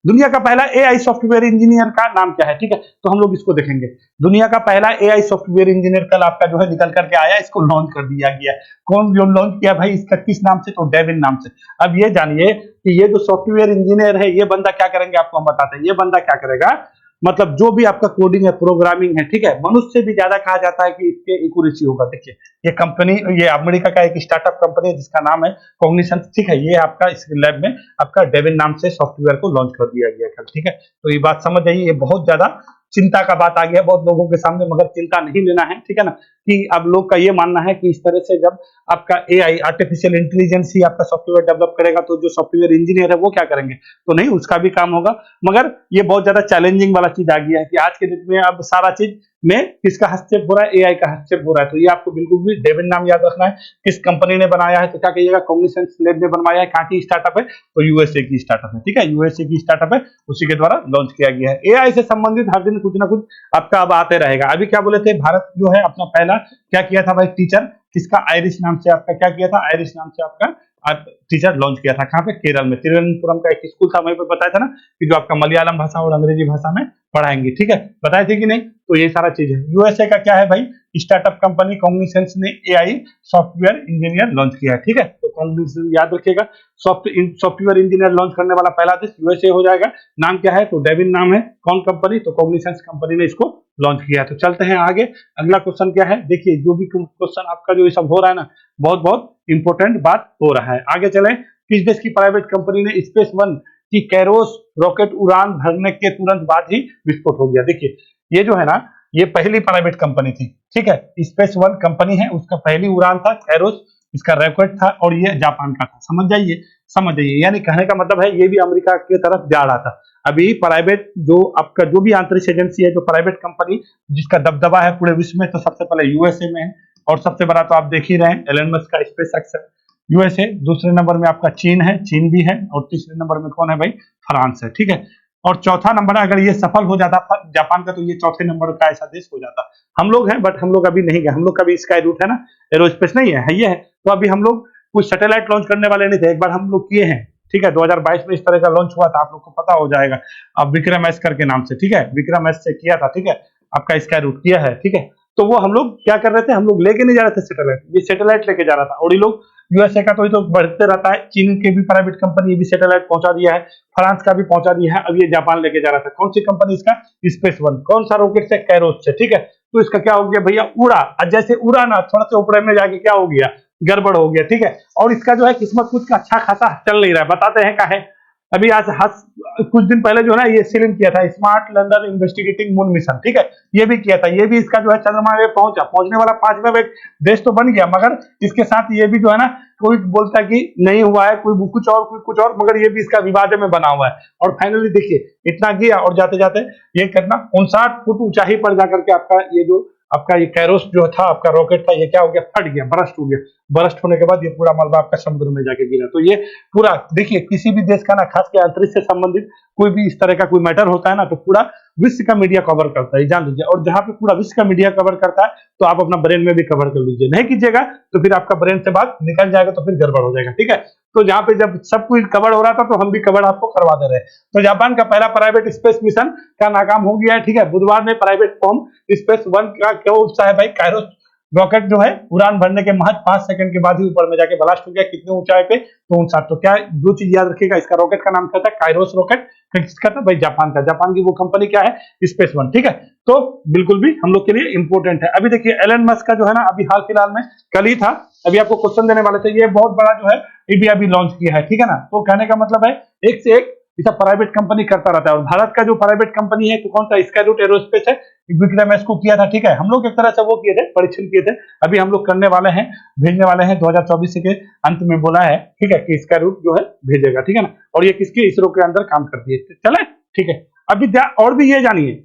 दुनिया का पहला एआई सॉफ्टवेयर इंजीनियर का नाम क्या है, ठीक है, तो हम लोग इसको देखेंगे। दुनिया का पहला एआई सॉफ्टवेयर इंजीनियर कल आपका जो है निकल करके आया, इसको लॉन्च कर दिया गया। कौन जो लॉन्च किया भाई, इसका किस नाम से, तो डेविन नाम से। अब ये जानिए कि ये जो सॉफ्टवेयर इंजीनियर है, ये बंदा क्या करेंगे, आपको हम बताते हैं। ये बंदा क्या करेगा, मतलब जो भी आपका कोडिंग है, प्रोग्रामिंग है, ठीक है, मनुष्य से भी ज्यादा कहा जाता है कि इसके एक्यूरेसी होगा। देखिए ये कंपनी, ये अमेरिका का एक स्टार्टअप कंपनी है जिसका नाम है कॉग्निसेंट, ठीक है, ये आपका इस लैब में आपका डेविन नाम से सॉफ्टवेयर को लॉन्च कर दिया गया, ठीक है। तो ये बात समझ आइए, ये बहुत ज्यादा चिंता का बात आ गया बहुत लोगों के सामने, मगर चिंता नहीं लेना है, ठीक है ना, कि अब लोग का ये मानना है कि इस तरह से जब आपका एआई, आर्टिफिशियल इंटेलिजेंस ही आपका सॉफ्टवेयर डेवलप करेगा तो जो सॉफ्टवेयर इंजीनियर है वो क्या करेंगे, तो नहीं, उसका भी काम होगा। मगर ये बहुत ज्यादा चैलेंजिंग वाला चीज आ गया है कि आज के दिन में अब सारा चीज में किसका हस्तक्षेप हो रहा है, एआई का हस्तक्षेप हो रहा है। तो ये आपको बिल्कुल भी डेविन नाम याद रखना है। किस कंपनी ने बनाया है, तो क्या कहिएगा, कॉग्निसेंट लैब ने बनवाया है। कहाँ की स्टार्टअप है, तो यूएसए की स्टार्टअप है, ठीक है, यूएसए की स्टार्टअप है, उसी के द्वारा लॉन्च किया गया है। एआई से संबंधित हर दिन कुछ ना कुछ आपका अब आते रहेगा। अभी क्या बोले थे, भारत जो है अपना पहला क्या किया था भाई, टीचर किसका, आयरिश नाम से आपका क्या किया था, आयरिश नाम से आपका टीचर लॉन्च किया था। कहाँ पे? केरल में तिरुवनंतपुरम का एक स्कूल था, वहीं पे बताया था ना कि जो आपका मलयालम भाषा और अंग्रेजी भाषा में पढ़ाएंगे, ठीक है, बताए थे कि नहीं? तो ये सारा चीज है। यूएसए का क्या है भाई? स्टार्टअप कंपनी कॉग्निसेंस ने एआई सॉफ्टवेयर इंजीनियर लॉन्च किया है, ठीक है, तो कॉग्निसेंस याद रखिएगा, सॉफ्टवेयर इंजीनियर लॉन्च करने वाला पहला देश यूएसए हो जाएगा। नाम क्या है? तो डेविन नाम है। कौन कंपनी? तो कॉग्निसेंस कंपनी ने इसको लॉन्च किया है। तो चलते हैं आगे। अगला क्वेश्चन क्या है? देखिए, जो भी क्वेश्चन आपका जो ये सब हो रहा है ना, बहुत बहुत इंपॉर्टेंट बात हो रहा है। आगे चले। किस देश की प्राइवेट कंपनी ने स्पेस वन की कैरोस रॉकेट उड़ान भरने के तुरंत बाद ही विस्फोट हो गया? देखिए, ये जो है ना, ये पहली प्राइवेट कंपनी थी, ठीक है, स्पेस वन कंपनी है, उसका पहली उड़ान था कैरोस, इसका रॉकेट था और ये जापान का था। समझ जाइए, यानी कहने का मतलब है ये भी अमेरिका की तरफ जा रहा था। अभी प्राइवेट जो आपका जो भी अंतरिक्ष एजेंसी है, जो प्राइवेट कंपनी जिसका दबदबा है पूरे विश्व में, तो सबसे पहले यूएसए में है, और सबसे बड़ा तो आप देख ही रहे हैं एलन मस्क का स्पेस एक्स है, यूएसए। दूसरे नंबर में आपका चीन है, चीन भी है, और तीसरे नंबर में कौन है भाई? फ्रांस है, ठीक है। और चौथा नंबर अगर ये सफल हो जाता जापान का, तो ये चौथे नंबर का ऐसा देश हो जाता। हम लोग हैं, बट हम लोग अभी नहीं गए, हम लोग का भी स्काई रूट है ना, एरोस्पेस नहीं है, ये है। तो अभी हम लोग कुछ सैटेलाइट लॉन्च करने वाले नहीं थे, एक बार हम लोग किए हैं, ठीक है, 2022 में इस तरह का लॉन्च हुआ था, आप लोग को पता हो जाएगा, अब विक्रम एस करके नाम से, ठीक है, विक्रम एस से किया था, ठीक है, आपका स्काई रूट किया है, ठीक है। तो वो हम लोग क्या कर रहे थे? हम लोग लेके नहीं जा रहे थे सैटेलाइट, ये सैटेलाइट लेके जा रहा था, और ये लोग यूएसए का तो ये तो बढ़ते रहता है, चीन के भी प्राइवेट कंपनी ये भी सैटेलाइट पहुंचा दिया है, फ्रांस का भी पहुंचा दिया है, अब ये जापान लेके जा रहा था। कौन सी कंपनी? इसका स्पेस वन। कौन सा रॉकेट से? कैरोस से, ठीक है। तो इसका क्या हो गया भैया? उड़ा, और जैसे उड़ा ना, थोड़ा सा ऊपर में जाके क्या हो गया? गड़बड़ हो गया, ठीक है। और इसका जो है किस्मत कुछ का अच्छा खासा चल नहीं रहा है, बताते हैं क्या है। अभी आज कुछ दिन पहले जो है ना, ये सीलिंग किया था smart lander investigating moon mission, ठीक है, ये भी किया था, ये भी इसका जो है चंद्रमा में पहुंचने वाला 5वां देश तो बन गया, मगर इसके साथ ये भी जो है ना, कोई बोलता है कि नहीं हुआ है, कोई कुछ और, मगर ये भी इसका विवाद में बना हुआ है। और फाइनली देखिए, इतना गया और जाते जाते ये कितना 59 फुट ऊंचाई पर जाकर के आपका ये कैरोस जो था, आपका रॉकेट था, ये क्या हो गया? फट गया, बरस्ट हो गया। बरस्ट होने के बाद ये पूरा मलबा आपका समुद्र में जाके गिरा। तो ये पूरा देखिए, किसी भी देश का ना, खास के अंतरिक्ष से संबंधित कोई भी इस तरह का कोई मैटर होता है ना, तो पूरा विश्व का मीडिया कवर करता है, जान लीजिए। और जहां पे पूरा विश्व का मीडिया कवर करता है, तो आप अपना ब्रेन में भी कवर कर लीजिए, नहीं कीजिएगा तो फिर आपका ब्रेन से बात निकल जाएगा, तो फिर गड़बड़ हो जाएगा, ठीक है। तो जहां पे जब सब कुछ कवर हो रहा था, तो हम भी कवर आपको करवा दे रहे हैं। तो जापान का पहला प्राइवेट स्पेस मिशन का नाकाम हो गया है, ठीक है। बुधवार में प्राइवेट फॉर्म स्पेस वन का क्या उत्साह है भाई? कैरोस रॉकेट जो है उड़ान भरने के महज 5 सेकंड के बाद ही ऊपर में जाके ब्लास्ट हो गया। कितने ऊंचाई पे? तो 59। तो क्या दो चीज याद रखिएगा, इसका रॉकेट का नाम क्या था? काइरोस रॉकेट। किसका था भाई? जापान का। जापान की वो कंपनी क्या है? स्पेस वन, ठीक है। तो बिल्कुल भी हम लोग के लिए इंपॉर्टेंट है। अभी देखिए, एलन मस्क का जो है ना, अभी हाल फिलहाल में कल ही था, अभी आपको क्वेश्चन देने वाले थे, ये बहुत बड़ा जो है ये भी अभी लॉन्च किया है, ठीक है ना। तो कहने का मतलब है, एक से एक ऐसा प्राइवेट कंपनी करता रहता है। और भारत का जो प्राइवेट कंपनी है, तो कौन सा? स्काईरूट एरोस्पेस है, विक्रम एस को किया था, ठीक है। हम लोग एक तरह से वो किए थे, परीक्षण किए थे, अभी हम लोग करने वाले हैं, भेजने वाले हैं 2024 के अंत में बोला है, ठीक है, कि स्काईरूट जो है भेजेगा, ठीक है ना। और ये किसके? इसरो के अंदर काम करती है, चले, ठीक है। अभी और भी ये जानिए,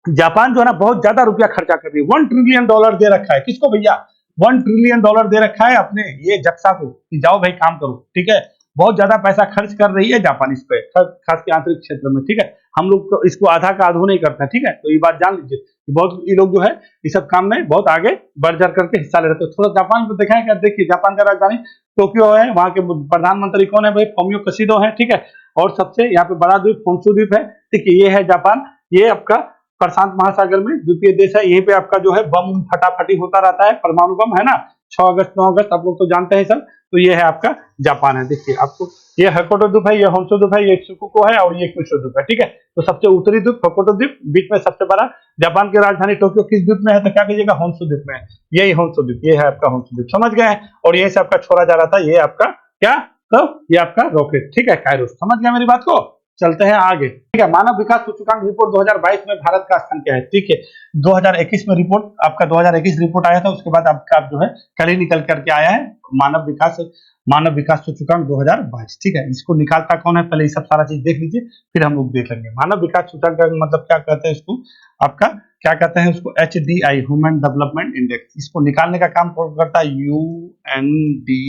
जापान जो है ना, बहुत ज्यादा रुपया खर्चा कर रही है, $1 ट्रिलियन दे रखा है। किसको भैया? $1 ट्रिलियन दे रखा है अपने ये जक्सा को, कि जाओ भाई काम करो, ठीक है। बहुत ज्यादा पैसा खर्च कर रही है जापान इस पे, खास के आंतरिक क्षेत्र में, ठीक है। हम लोग तो इसको आधा का आधो नहीं करते हैं, ठीक है। तो ये बात जान लीजिए, बहुत ये लोग जो है इस सब काम में बहुत आगे बढ़ चढ़ करके हिस्सा ले रहे थे। थोड़ा जापान को दिखाएं क्या? देखिए, जापान का राजधानी टोक्यो है, वहां के प्रधानमंत्री कौन है भाई? फोमियो किशिडो है, ठीक है। और सबसे यहाँ पे बड़ा द्वीप होन्शु द्वीप है, ठीक है, ये है जापान। ये आपका प्रशांत महासागर में द्वीपीय देश है। यहीं पे आपका जो है बम फटाफटी होता रहता है, परमाणु बम है ना, 6 अगस्त 9 अगस्त, आप लोग तो जानते हैं सर। तो ये है आपका जापान है। देखिए आपको, ये होक्काइडो द्वीप है, ये होन्शु द्वीप है, ये शुकुको है, और ये क्यूशु द्वीप है, ठीक है। तो सबसे उत्तरी द्वीप होक्काइडो द्वीप, बीच में सबसे बड़ा जापान की राजधानी टोक्यो किस द्वीप में है? तो क्या कीजिएगा? होन्शु द्वीप में है। यही होन्शु द्वीप, ये है आपका होन्शु द्वीप, समझ गए हैं। और यही से आपका छोड़ा जा रहा था, ये आपका क्या? तो ये आपका रॉकेट, ठीक है, कायरोस। समझ गया मेरी बात को? चलते हैं आगे, ठीक है। मानव विकास सूचकांक रिपोर्ट 2022 में भारत का स्थान क्या है? ठीक है, 2021 में रिपोर्ट आपका 2021 रिपोर्ट आया था, उसके बाद आपका जो है कल ही निकल करके आया है मानव विकास सूचकांक 2022, ठीक है। इसको निकालता कौन है? पहले ये सब सारा चीज देख लीजिए, फिर हम लोग देख लेंगे। मानव विकास सूचकांक का मतलब क्या कहते हैं इसको? आपका क्या कहते हैं उसको? HDI, human development index. इसको निकालने का काम कौन करता है? UNDP,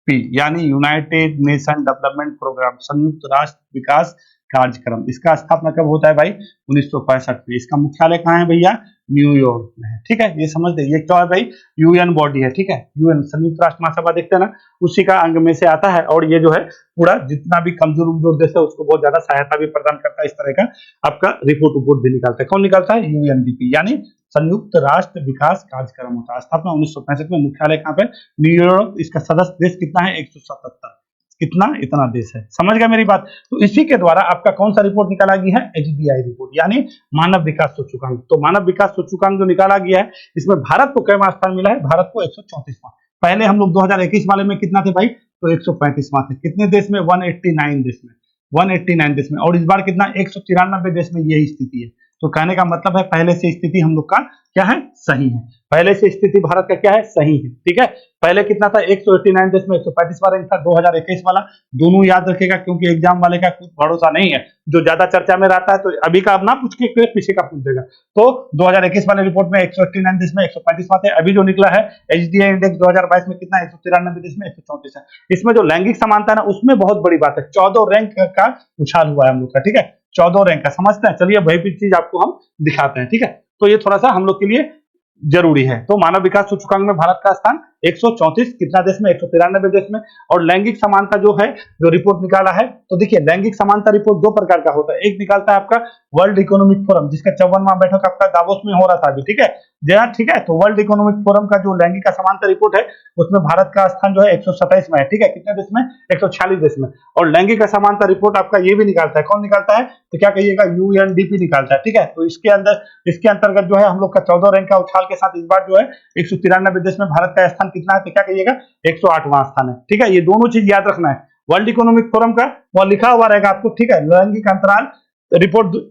यानी यूनाइटेड नेशन डेवलपमेंट प्रोग्राम, संयुक्त राष्ट्र विकास कार्यक्रम। इसका स्थापना कब होता है भाई? 1965 में। इसका मुख्यालय कहाँ है भैया? न्यूयॉर्क में है। ठीक है, ये समझ दे। ये क्या है भाई? यूएन बॉडी है। ठीक है, यूएन संयुक्त राष्ट्र महासभा देखते हैं ना, उसी का अंग में से आता है। और ये जो है पूरा जितना भी कमजोर उमजोर देश है उसको बहुत ज्यादा सहायता भी प्रदान करता है। इस तरह का आपका रिपोर्ट भी निकालता है। कौन निकालता है? यूएनडीपी, यानी संयुक्त राष्ट्र विकास कार्यक्रम होता है। स्थापना 1965 में। मुख्यालय कहाँ पे? न्यूयॉर्क। इसका सदस्य देश कितना है? 177। कितना? इतना देश है। समझ गया मेरी बात? तो इसी के द्वारा आपका कौन सा रिपोर्ट निकाला गया है? एचडीआई रिपोर्ट, यानी मानव विकास सूचकांक। तो मानव विकास सूचकांक जो निकाला गया है, इसमें भारत को कैवा स्थान मिला है? भारत को 134वां। पहले हम लोग 2021 वाले में कितना थे भाई? तो 135वां थे। कितने देश में? 189 देश में। 189 देश में। और इस बार कितना? 193 देश में यही स्थिति है। तो कहने का मतलब है पहले से स्थिति हम लोग का क्या है? सही है। पहले से स्थिति भारत का क्या है? सही है। ठीक है, पहले कितना था? 189 देश में 135वां रैंक था। 2021 वाला दोनों याद रखेगा, क्योंकि एग्जाम वाले का कुछ भरोसा नहीं है। जो ज्यादा चर्चा में रहता है तो अभी का अब ना पूछ के पीछे का पूछ देगा। तो 2021 वाले रिपोर्ट में 189 देश में 135वां थे। अभी जो निकला है एचडीआई इंडेक्स 2022 में कितना? 193 देश में 134 है। इसमें जो लैंगिक समानता है ना, उसमें बहुत बड़ी बात है। 14 रैंक का उछाल हुआ है हम लोग का। ठीक है, 14 रैंक का। समझते हैं? चलिए वही भी चीज आपको हम दिखाते हैं। ठीक है, तो ये थोड़ा सा हम लोग के लिए जरूरी है। तो मानव विकास सूचकांक में भारत का स्थान 134 कितना देश में? 193 देश में। और लैंगिक समानता जो है, जो रिपोर्ट निकाला है, तो देखिए लैंगिक समानता रिपोर्ट दो प्रकार का होता है। एक निकालता है आपका वर्ल्ड इकोनॉमिक फोरम, जिसका 54वां बैठक आपका दावोस में हो रहा था अभी। ठीक है जहाँ, ठीक है, तो वर्ल्ड इकोनॉमिक फोरम का जो लैंगिक समानता रिपोर्ट है, उसमें भारत का स्थान जो है 127 में है। ठीक है, कितने देश में? 146 देश में। और लैंगिक समानता रिपोर्ट आपका ये भी निकालता है। कौन निकालता है? तो क्या कहिएगा? यूएनडीपी निकालता है। ठीक है, तो इसके अंदर, इसके अंतर्गत जो है हम लोग का 14 रैंक का उछाल के साथ इस बार जो है 193 देश में भारत का स्थान कितना है? तो क्या कहिएगा? 108वां स्थान है। ठीक है, ये दोनों चीज याद रखना है। वर्ल्ड इकोनॉमिक फोरम का वह लिखा हुआ रहेगा आपको। ठीक है, लैंगिक अंतराल रिपोर्ट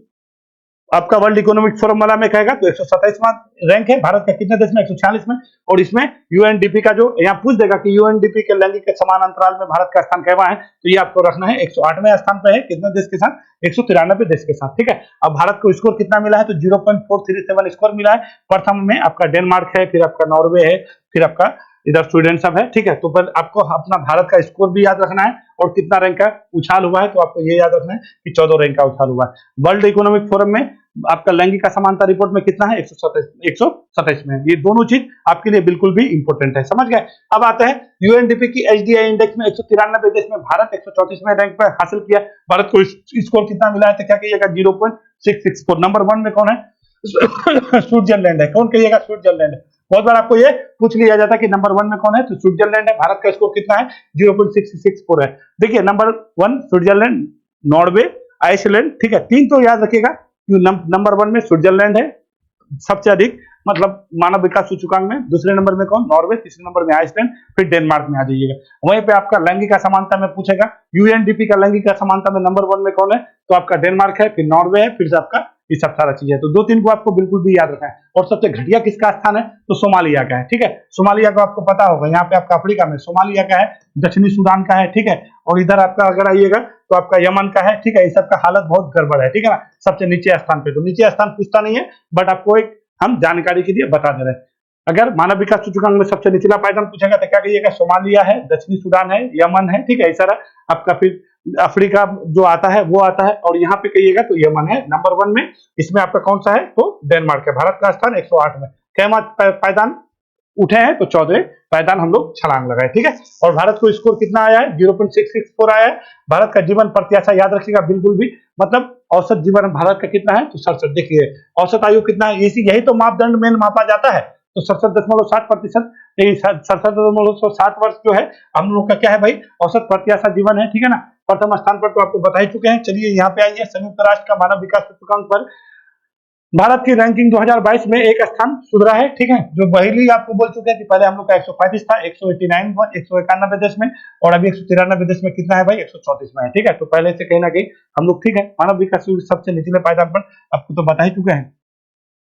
आपका वर्ल्ड इकोनॉमिक फोरम वाला में कहेगा तो 127वां रैंक है भारत का। कितने देश में? 146 में। और इसमें यूएनडीपी का जो यहाँ पूछ देगा कि यूएनडीपी के लैंगिक समान अंतराल में भारत का स्थान कैवा है, तो ये आपको रखना है 108वें स्थान पे है। कितने देश के साथ? 193 देश के साथ। ठीक है, अब भारत को स्कोर कितना मिला है? तो 0.437 स्कोर मिला है। प्रथम में आपका डेनमार्क है, फिर आपका नॉर्वे है, फिर आपका इधर स्वीडन सब है। ठीक है, तो पर आपको अपना भारत का स्कोर भी याद रखना है और कितना रैंक का उछाल हुआ है, तो आपको ये याद रखना है कि 14 रैंक का उछाल हुआ है। वर्ल्ड इकोनॉमिक फोरम में आपका लैंगिक समानता रिपोर्ट में कितना है? 127 में। ये दोनों चीज आपके लिए बिल्कुल भी इंपॉर्टेंट है। समझ गए? अब आते हैं यूएनडीपी की एचडीआई इंडेक्स में 193 देश में भारत 134वें रैंक पर हासिल किया। भारत को स्कोर कितना मिला है? तो क्या कहिएगा? 0.664। नंबर 1 में कौन है? स्विट्जरलैंड है। कौन कहिएगा? स्विट्जरलैंड है। बहुत बार आपको ये पूछ लिया जाता है कि नंबर 1 में कौन है, तो स्विट्जरलैंड है। भारत का स्कोर कितना है? 0.664 है। देखिए नंबर 1 स्विट्जरलैंड, नॉर्वे, आइसलैंड। ठीक है, तीन तो याद रखिएगा। नंबर 1 में स्विट्जरलैंड है सबसे अधिक, मतलब मानव विकास सूचकांक में। दूसरे नंबर में कौन? नॉर्वे। तीसरे नंबर में आइसलैंड, फिर डेनमार्क में आ जाइएगा। वहीं पे आपका लैंगिक असमानता में पूछेगा, यूएनडीपी का लैंगिक असमानता में नंबर 1 में कौन है? तो आपका डेनमार्क है, फिर नॉर्वे है, फिर से आपका ये सब सारा चीज है। तो 2-3 को आपको बिल्कुल भी याद रखना है। और सबसे घटिया किसका स्थान है? तो सोमालिया का है। ठीक है, सोमालिया को आपको पता होगा, यहाँ पे आपका अफ्रीका में सोमालिया का है, दक्षिणी सूडान का है। ठीक है, और इधर आपका अगर आइएगा तो आपका यमन का है। ठीक है, ये सबका हालत बहुत गड़बड़ है। ठीक है ना, सबसे नीचे स्थान पे। तो नीचे स्थान पूछता नहीं है, बट आपको एक हम जानकारी के लिए बता दे रहे हैं। अगर मानव विकास सूचकांक में सबसे निचला पायदान पूछेगा तो क्या कहिएगा? सोमालिया है, दक्षिणी सूडान है, यमन है। ठीक है, इस तरह आपका फिर अफ्रीका जो आता है वो आता है, और यहाँ पे कहिएगा तो यमन है नंबर 1 में। इसमें आपका कौन सा है? तो डेनमार्क है। भारत का स्थान 108 में। कैमा पायदान उठे हैं? तो 14 पायदान हम लोग छलांग लगाए। ठीक है, और भारत को स्कोर कितना आया है? 0.664 आया है। भारत का जीवन प्रत्याशा याद रखिएगा बिल्कुल भी, मतलब औसत जीवन भारत का कितना है? तो 67। देखिए औसत आयु कितना है? यही तो मापदंड में मापा जाता है। तो 67.7%, 67.7 वर्ष जो है हम लोग का क्या है भाई? औसत प्रत्याशा जीवन है। ठीक है ना, प्रथम स्थान पर तो आपको बता ही चुके हैं। चलिए यहाँ पे आइए, संयुक्त राष्ट्र का मानव विकास सूचकांक पर भारत की रैंकिंग 2022 में एक स्थान सुधरा है। ठीक है, जो पहले आपको बोल चुके हैं कि पहले हम लोग का 135 था, 189, 191 देश में, और अभी 193 देश में कितना है भाई? 134 में है। ठीक है, तो पहले से कहीं ना कहीं हम लोग ठीक है। मानव विकास सबसे निचले पायदान पर आपको तो बता ही चुके हैं।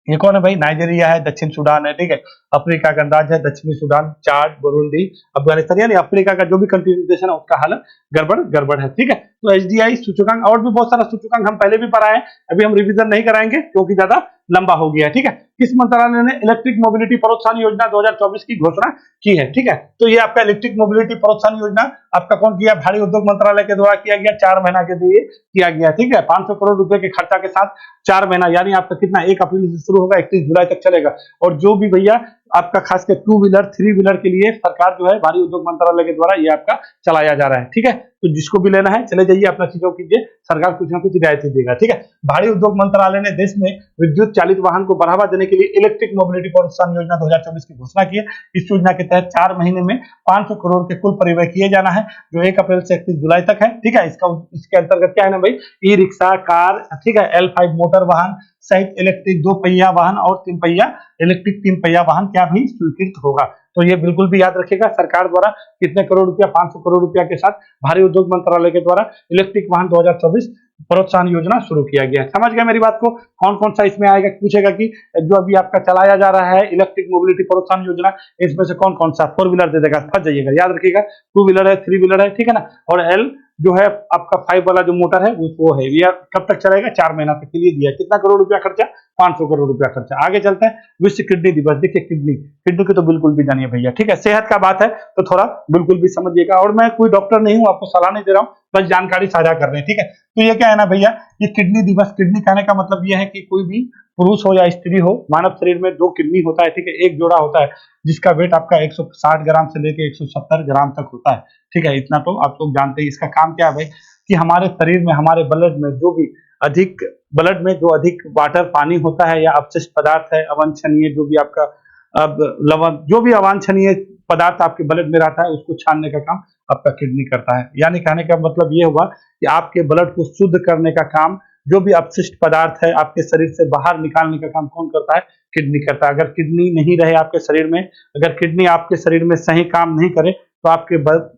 ये कौन है भाई? नाइजीरिया है, दक्षिण सूडान है। ठीक है, अफ्रीका गणराज्य है, दक्षिणी सूडान, चाड, बुरुंडी, अफगानिस्तान, यानी अफ्रीका का जो भी कंट्रीब्यूशन है उसका हालत गड़बड़ है। ठीक है, तो एचडीआई सूचकांक और भी बहुत सारा सूचकांक हम पहले भी पढ़ाए हैं, अभी हम रिवीजन नहीं कराएंगे क्योंकि ज्यादा लंबा हो गया है। ठीक है, किस मंत्रालय ने इलेक्ट्रिक मोबिलिटी प्रोत्साहन योजना 2024 की घोषणा की है, ठीक है। तो ये आपका इलेक्ट्रिक मोबिलिटी प्रोत्साहन योजना आपका कौन किया, भारी उद्योग मंत्रालय के द्वारा किया गया, 4 महीना के लिए किया गया, ठीक है। 500 करोड़ रुपए के खर्चा के साथ 4 महीना, यानी आपका कितना, 1 अप्रैल से शुरू होगा, 31 जुलाई तक चलेगा। और जो भी भैया आपका खासकर 2 व्हीलर 3 व्हीलर के लिए सरकार जो है भारी उद्योग मंत्रालय के द्वारा ये आपका चलाया जा रहा है, ठीक है। तो जिसको भी लेना है चले जाइए, अपना चीजों कीजिए, सरकार कुछ ना कुछ रियायतें देगा, ठीक है। भारी उद्योग मंत्रालय ने देश में विद्युत चालित वाहन को बढ़ावा देने के लिए इलेक्ट्रिक मोबिलिटी प्रोत्साहन योजना 2024 की घोषणा की है। इस योजना के तहत 4 महीने में 500 करोड़ के कुल परिव्यय किए जाना है, जो 1 अप्रैल से 31 जुलाई तक है, ठीक है। इसके अंतर्गत क्या है ना भाई, ई रिक्शा, कार, ठीक है, L5 मोटर वाहन सहित इलेक्ट्रिक 2 पहिया वाहन और 3 पहिया इलेक्ट्रिक 3 पहिया वाहन क्या भी स्वीकृत होगा। तो ये बिल्कुल भी याद रखिएगा, सरकार द्वारा कितने करोड़ रुपया, 500 करोड़ रुपया के साथ भारी उद्योग मंत्रालय के द्वारा इलेक्ट्रिक वाहन 2024 प्रोत्साहन योजना शुरू किया गया है। समझ गया मेरी बात को, कौन कौन सा इसमें आएगा, पूछेगा कि जो अभी आपका चलाया जा रहा है इलेक्ट्रिक मोबिलिटी प्रोत्साहन योजना, इसमें से कौन कौन सा, 4 व्हीलर दे देगा, फंस जाइएगा, याद रखिएगा, 2 व्हीलर है, 3 व्हीलर है, ठीक है ना। और एल जो है आपका 5 वाला जो मोटर है वो है, ये कब तक चलेगा, 4 महीना तक के लिए दिया। कितना करोड़ रुपया खर्चा, 500 करोड़ रुपया खर्चा। आगे चलते हैं, विश्व किडनी दिवस। देखिए किडनी की तो बिल्कुल भी जानिए भैया, ठीक है, सेहत का बात है तो थोड़ा बिल्कुल भी समझिएगा। और मैं कोई डॉक्टर नहीं हूँ, आपको सलाह नहीं दे रहा हूँ, बस जानकारी साझा कर रहे हैं, ठीक है। तो ये क्या है ना भैया, ये किडनी दिवस, किडनी कहने का मतलब ये है कि कोई भी पुरुष हो या स्त्री हो, मानव शरीर में 2 किडनी होता है, ठीक है, एक जोड़ा होता है जिसका वेट आपका 160 ग्राम से लेके 170 ग्राम तक होता है, ठीक है। इतना तो आप लोग जानते हैं। इसका काम क्या है भाई, कि हमारे शरीर में, हमारे ब्लड में जो भी अधिक, ब्लड में जो अधिक वाटर पानी होता है या अपशिष्ट पदार्थ है, अवांछनीय जो भी आपका अब लवण, जो भी अवांछनीय पदार्थ आपके ब्लड में रहता है, उसको छानने का काम आपका किडनी करता है। यानी कहने का मतलब ये हुआ कि आपके ब्लड को शुद्ध करने का काम, जो भी अपशिष्ट पदार्थ है आपके शरीर से बाहर निकालने का काम कौन करता है, किडनी करता है। अगर किडनी नहीं रहे आपके शरीर में, अगर किडनी आपके शरीर में सही काम नहीं करे, तो आपके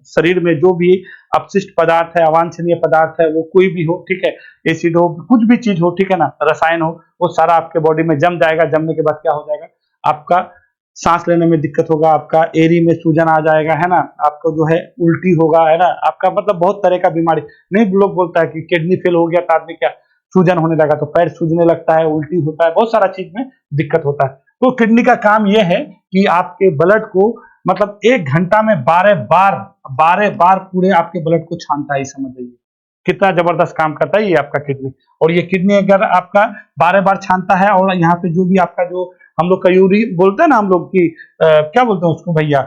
शरीर में जो भी अपशिष्ट पदार्थ है, अवांछनीय पदार्थ है, वो कोई भी हो, ठीक है, एसिड हो, कुछ भी चीज हो, ठीक है ना, रसायन हो, वो सारा आपके बॉडी में जम जाएगा। जमने के बाद क्या हो जाएगा, आपका सांस लेने में दिक्कत होगा, आपका एरी में सूजन आ जाएगा, है ना, आपको जो है उल्टी होगा, है ना, आपका मतलब बहुत तरह का बीमारी। नहीं, लोग बोलता है कि किडनी फेल हो गया तो आदमी क्या, सूजन होने लगा, तो पैर सूजने लगता है, उल्टी होता है, बहुत सारा चीज में दिक्कत होता है। तो किडनी का काम यह है कि आपके ब्लड को, मतलब 1 घंटा में 12 बार पूरे आपके ब्लड को छानता है। समझ जाइए कितना जबरदस्त काम करता है ये आपका किडनी। और ये किडनी अगर आपका 12 बार छानता है, और यहाँ पे जो भी आपका, जो हम लोग का यूरिन बोलते हैं ना, हम लोग की क्या बोलते हैं उसको भैया,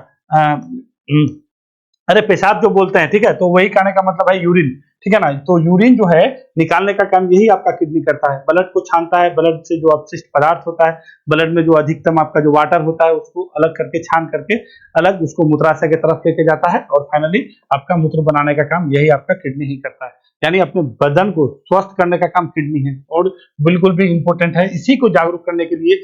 अरे पेशाब जो बोलते हैं, ठीक है, तो वही कहने का मतलब है यूरिन, ठीक है ना। तो यूरिन जो है निकालने का काम यही आपका किडनी करता है, ब्लड को छानता है, ब्लड से जो अपशिष्ट पदार्थ होता है, ब्लड में जो अधिकतम आपका जो वाटर होता है, उसको अलग करके, छान करके अलग उसको मूत्राशय की तरफ लेके जाता है, और फाइनली आपका मूत्र बनाने का काम यही आपका किडनी ही करता है। यानी अपने बदन को स्वस्थ करने का काम किडनी है, और बिल्कुल भी इंपॉर्टेंट है। इसी को जागरूक करने के लिए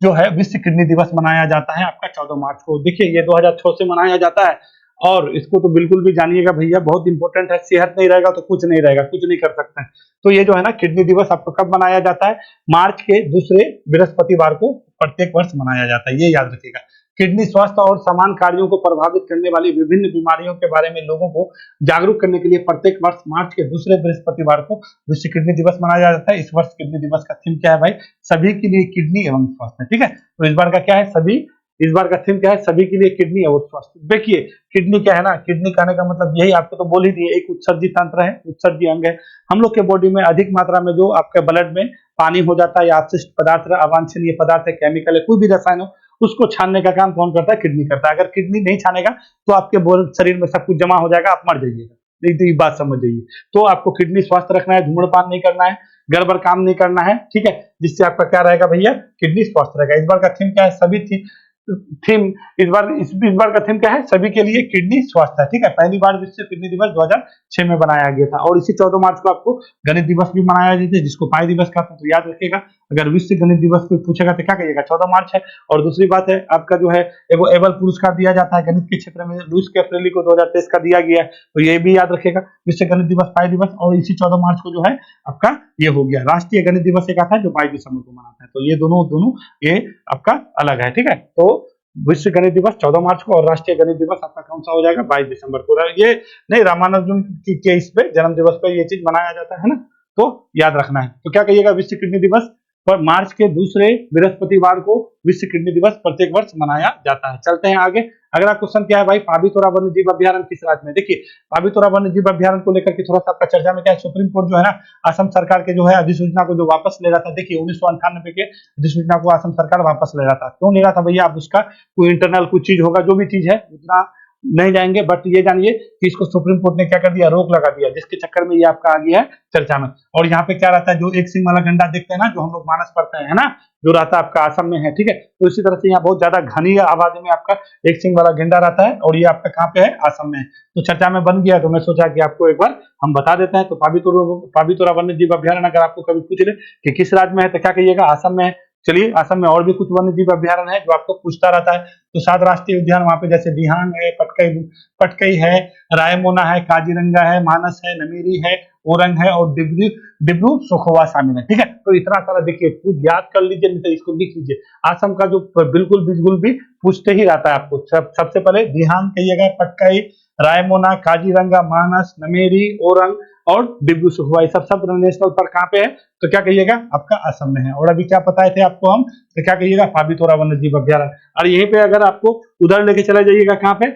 जो है विश्व किडनी दिवस मनाया जाता है आपका 14 मार्च को। देखिए ये 2006 से मनाया जाता है, और इसको तो बिल्कुल भी जानिएगा भैया, बहुत इंपॉर्टेंट है। सेहत नहीं रहेगा तो कुछ नहीं रहेगा, कुछ नहीं कर सकते हैं। तो ये जो है ना किडनी दिवस आपको कब मनाया जाता है, मार्च के दूसरे बृहस्पतिवार को प्रत्येक वर्ष मनाया जाता है, ये याद रखिएगा। किडनी स्वास्थ्य और समान कार्यों को प्रभावित करने वाली विभिन्न बीमारियों के बारे में लोगों को जागरूक करने के लिए प्रत्येक वर्ष मार्च के दूसरे बृहस्पतिवार को विश्व किडनी दिवस मनाया जाता है। इस वर्ष किडनी दिवस का थीम क्या है भाई, सभी के लिए किडनी एवं स्वास्थ्य, ठीक है। तो इस बार का क्या है, सभी, इस बार का थीम क्या है, सभी के लिए किडनी और स्वास्थ्य। देखिए किडनी क्या है ना, किडनी कहने का मतलब यही आपको तो बोल ही दिए, एक उत्सर्जी तंत्र है, उत्सर्जी अंग है। हम लोग के बॉडी में अधिक मात्रा में जो आपके ब्लड में पानी हो जाता है, या अपशिष्ट पदार्थ, अवांछनीय पदार्थ है, केमिकल है, कोई भी रसायन हो, उसको छानने का काम कौन करता है, किडनी करता है। अगर किडनी नहीं छानेगा तो आपके शरीर में सब कुछ जमा हो जाएगा, आप मर जाइएगा। नहीं तो ये बात समझ जाइए। तो आपको किडनी स्वस्थ रखना है, धूम्रपान नहीं करना है, गड़बड़ काम नहीं करना है, ठीक है, जिससे आपका क्या रहेगा भैया, किडनी स्वस्थ रहेगा। इस बार का थीम क्या है, सभी थीम, इस बार का थीम क्या है, सभी के लिए किडनी स्वास्थ्य है, ठीक है। पहली बार विश्व किडनी दिवस 2006 में बनाया गया था, और इसी 14 मार्च को आपको गणित दिवस भी मनाया जाता है, जिसको पाई दिवस कहते हैं। तो याद रखिएगा, अगर विश्व गणित दिवस को पूछेगा तो क्या कहिएगा, 14 मार्च है। और दूसरी बात है आपका जो है एगो एबल पुरस्कार दिया जाता है गणित के क्षेत्र में, लुईस कैप्रेली को 2023 का दिया गया है। तो ये भी याद रखिएगा, विश्व गणित दिवस, पाई दिवस, और इसी 14 मार्च को जो है आपका ये हो गया। राष्ट्रीय गणित दिवस एक आता है जो 22 दिसंबर को मनाता है। तो ये दोनों ये आपका अलग है, ठीक है। तो विश्व गणित दिवस 14 मार्च को, और राष्ट्रीय गणित दिवस आपका कौन सा हो जाएगा, 22 दिसंबर को। ये नहीं, रामानुजन के इस पे जन्म दिवस पे ये चीज मनाया जाता है ना, तो याद रखना है। तो क्या कहिएगा, विश्व किडनी दिवस पर मार्च के दूसरे बृहस्पतिवार को विश्व किडनी दिवस प्रत्येक वर्ष मनाया जाता है। चलते हैं आगे। अगला क्वेश्चन क्या है भाई, पाबीतोरा वन्य जीव अभ्यारण्य किस राज्य में? देखिए, पाबीतोरा वन्य जीव अभ्यारण्य को लेकर के थोड़ा सा आपका चर्चा में क्या है, सुप्रीम कोर्ट जो है ना असम सरकार के जो है अधिसूचना को जो वापस ले रहा था। देखिए 1998 के अधिसूचना को असम सरकार वापस ले रहा था। क्यों ले रहा था भैया? अब उसका कोई इंटरनल कुछ चीज होगा, जो भी चीज है उतना नहीं जाएंगे, बट ये जानिए कि इसको सुप्रीम कोर्ट ने क्या कर दिया, रोक लगा दिया, जिसके चक्कर में ये आपका आ गया है चर्चा में। और यहाँ पे क्या रहता है, जो एक सिंग वाला गंडा देखते हैं ना, जो हम लोग मानस पढ़ते हैं, है ना, जो रहता है आपका असम में है, ठीक है। तो इसी तरह से यहाँ बहुत ज्यादा घनी आबादी में आपका एक सिंग वाला गेंडा रहता है, और ये आपका कहाँ पे है, असम में है। तो चर्चा में बन गया, तो मैं सोचा कि आपको एक बार हम बता देते हैं। तो पाबीतोरा वन्य जीव अभ्यारण्य अगर आपको कभी पूछ ले कि किस राज्य में है, तो क्या कहिएगा, असम में है। चलिए, असम में और भी कुछ वन्य जीव अभ्यारण्य है जो आपको पूछता रहता है। तो 7 राष्ट्रीय उद्यान वहां पे जैसे दिहांग है, पटकई है, रायमोना है, काजीरंगा है, मानस है, नमेरी है, ओरंग है और डिब्रू सखोवा शामिल है, ठीक है। तो इतना सारा देखिए, कुछ याद कर लीजिए, नहीं तो इसको लिख लीजिए। असम का जो बिल्कुल भी पूछते ही रहता है आपको। सबसे पहले दिहांग कहिएगा, पटकई, रायमोना, काजीरंगा, मानस, नमेरी, ओरंग और डिब्रू सखोवा, सब नेशनल पार्क कहाँ पे है, तो क्या कहिएगा, आपका असम में है। और अभी क्या बताए थे आपको हम, तो क्या कहिएगा, पाबीतोरा वन्य जीव अभ्यारण्य। और यहीं पे अगर आपको उधर लेके चला जाइएगा, कहाँ पे,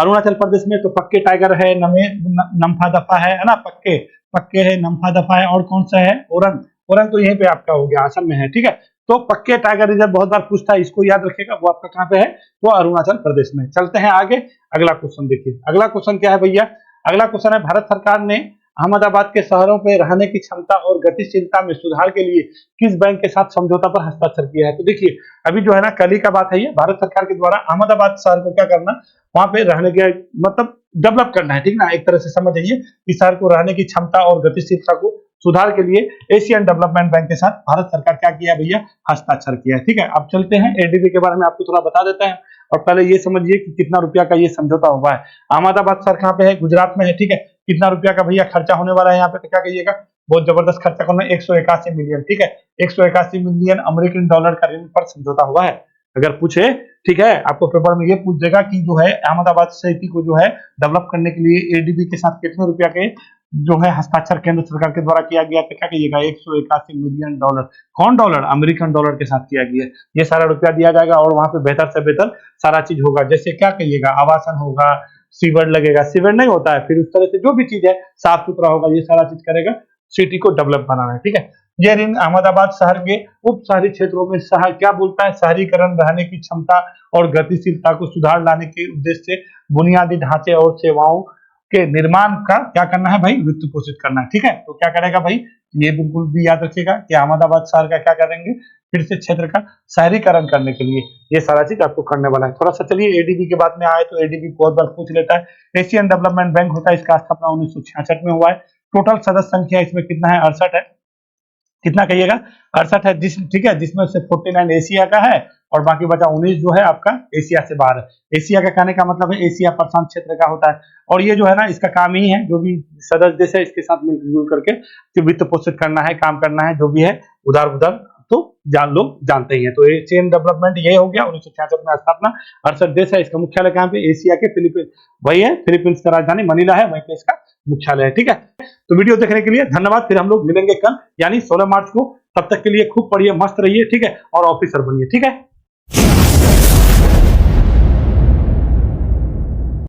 अरुणाचल प्रदेश में, तो पक्के टाइगर है, नम्फा दफा है ना, पक्के है, नम्फा दफा है, और कौन सा है, ओरंग तो यहीं पे आपका हो गया, असम में है, ठीक है। तो पक्के टाइगर रिजर्व बहुत बार पूछता है, इसको याद रखिएगा, वो आपका कहाँ पे है, वो अरुणाचल प्रदेश में। चलते हैं आगे। अगला क्वेश्चन देखिए, अगला क्वेश्चन क्या है भैया, अगला क्वेश्चन है, भारत सरकार ने अहमदाबाद के शहरों में रहने की क्षमता और गतिशीलता में सुधार के लिए किस बैंक के साथ समझौता पर हस्ताक्षर किया है? तो देखिए, अभी जो है ना, कल ही का बात है ये, भारत सरकार के द्वारा अहमदाबाद शहर को क्या करना, वहां पे रहने के मतलब डेवलप करना है, ठीक ना, एक तरह से समझ आइए कि शहर को रहने की क्षमता और गतिशीलता को सुधार के लिए एशियन डेवलपमेंट बैंक के साथ भारत सरकार क्या किया भैया, हस्ताक्षर किया है, ठीक है। अब चलते हैं एडीबी के बारे में आपको थोड़ा बता देते हैं, और पहले ये समझिए कि कितना रुपया का ये समझौता हुआ है। अहमदाबाद शहर कहाँ पे है, गुजरात में है, ठीक है। कितना रुपया का भैया खर्चा होने वाला है यहाँ पे, तो क्या कहिएगा, बहुत जबरदस्त खर्चा करना, 181 मिलियन, ठीक है। 181 मिलियन अमेरिकन डॉलर का ऋण पर समझौता हुआ है। अगर पूछे, ठीक है, आपको पेपर में ये पूछ देगा कि जो है अहमदाबाद सिटी को जो है डेवलप करने के लिए एडीबी के साथ कितने रुपया के जो है हस्ताक्षर केंद्र सरकार के द्वारा किया गया, तो क्या कहिएगा, 181 मिलियन डॉलर। कौन डॉलर, अमेरिकन डॉलर के साथ किया गया। ये सारा रुपया दिया जाएगा, और वहां पे बेहतर से बेहतर सारा चीज होगा। जैसे क्या कहिएगा, आवासन होगा, सीवर लगेगा, सीवर नहीं होता है, फिर उस तरह से जो भी चीज है साफ सुथरा होगा, ये सारा चीज करेगा, सिटी को डेवलप बनाना है, ठीक है। ये ऋण अहमदाबाद शहर के उप शहरी क्षेत्रों में क्या बोलता है, शहरीकरण, रहने की क्षमता और गतिशीलता को सुधार लाने के उद्देश्य से बुनियादी ढांचे और सेवाओं के निर्माण का क्या करना है भाई, वित्त पोषित करना है, ठीक है। तो क्या करेगा भाई, ये बिल्कुल भी याद रखिएगा कि अहमदाबाद शहर का क्या करेंगे, फिर से क्षेत्र का शहरीकरण करने के लिए ये सारा चीज आपको करने वाला है। थोड़ा सा चलिए एडीबी के बाद में आए, तो एडीबी बहुत बार पूछ लेता है। एशियन डेवलपमेंट बैंक होता है, इसका स्थापना 1966 में हुआ है। टोटल सदस्य संख्या इसमें कितना है, 68 है। कितना कहिएगा, 68 है, ठीक है, जिसमें से 49 एशिया का है, और बाकी बचा 19 जो है आपका एशिया से बाहर है। एशिया का कहने का मतलब है एशिया प्रशांत क्षेत्र का होता है। और ये जो है ना, इसका काम ही है, जो भी सदस्य देश है इसके साथ मिलजुल करके वित्त पोषित करना है, काम करना है, जो भी है उधार तो लोग जानते ही हैं। तो एशियन डेवलपमेंट ये हो गया, 1966 में स्थापना, 68 देश है, इसका मुख्यालय कहाँ पे, एशिया के फिलीपींस, वही है, फिलीपींस का राजधानी मनीला है, वहीं पे इसका मुख्यालय है, ठीक है। तो वीडियो देखने के लिए धन्यवाद, फिर हम लोग मिलेंगे कल यानी 16 मार्च को। तब तक के लिए खूब पढ़िए, मस्त रहिए, ठीक है, और ऑफिसर बनिए, ठीक है।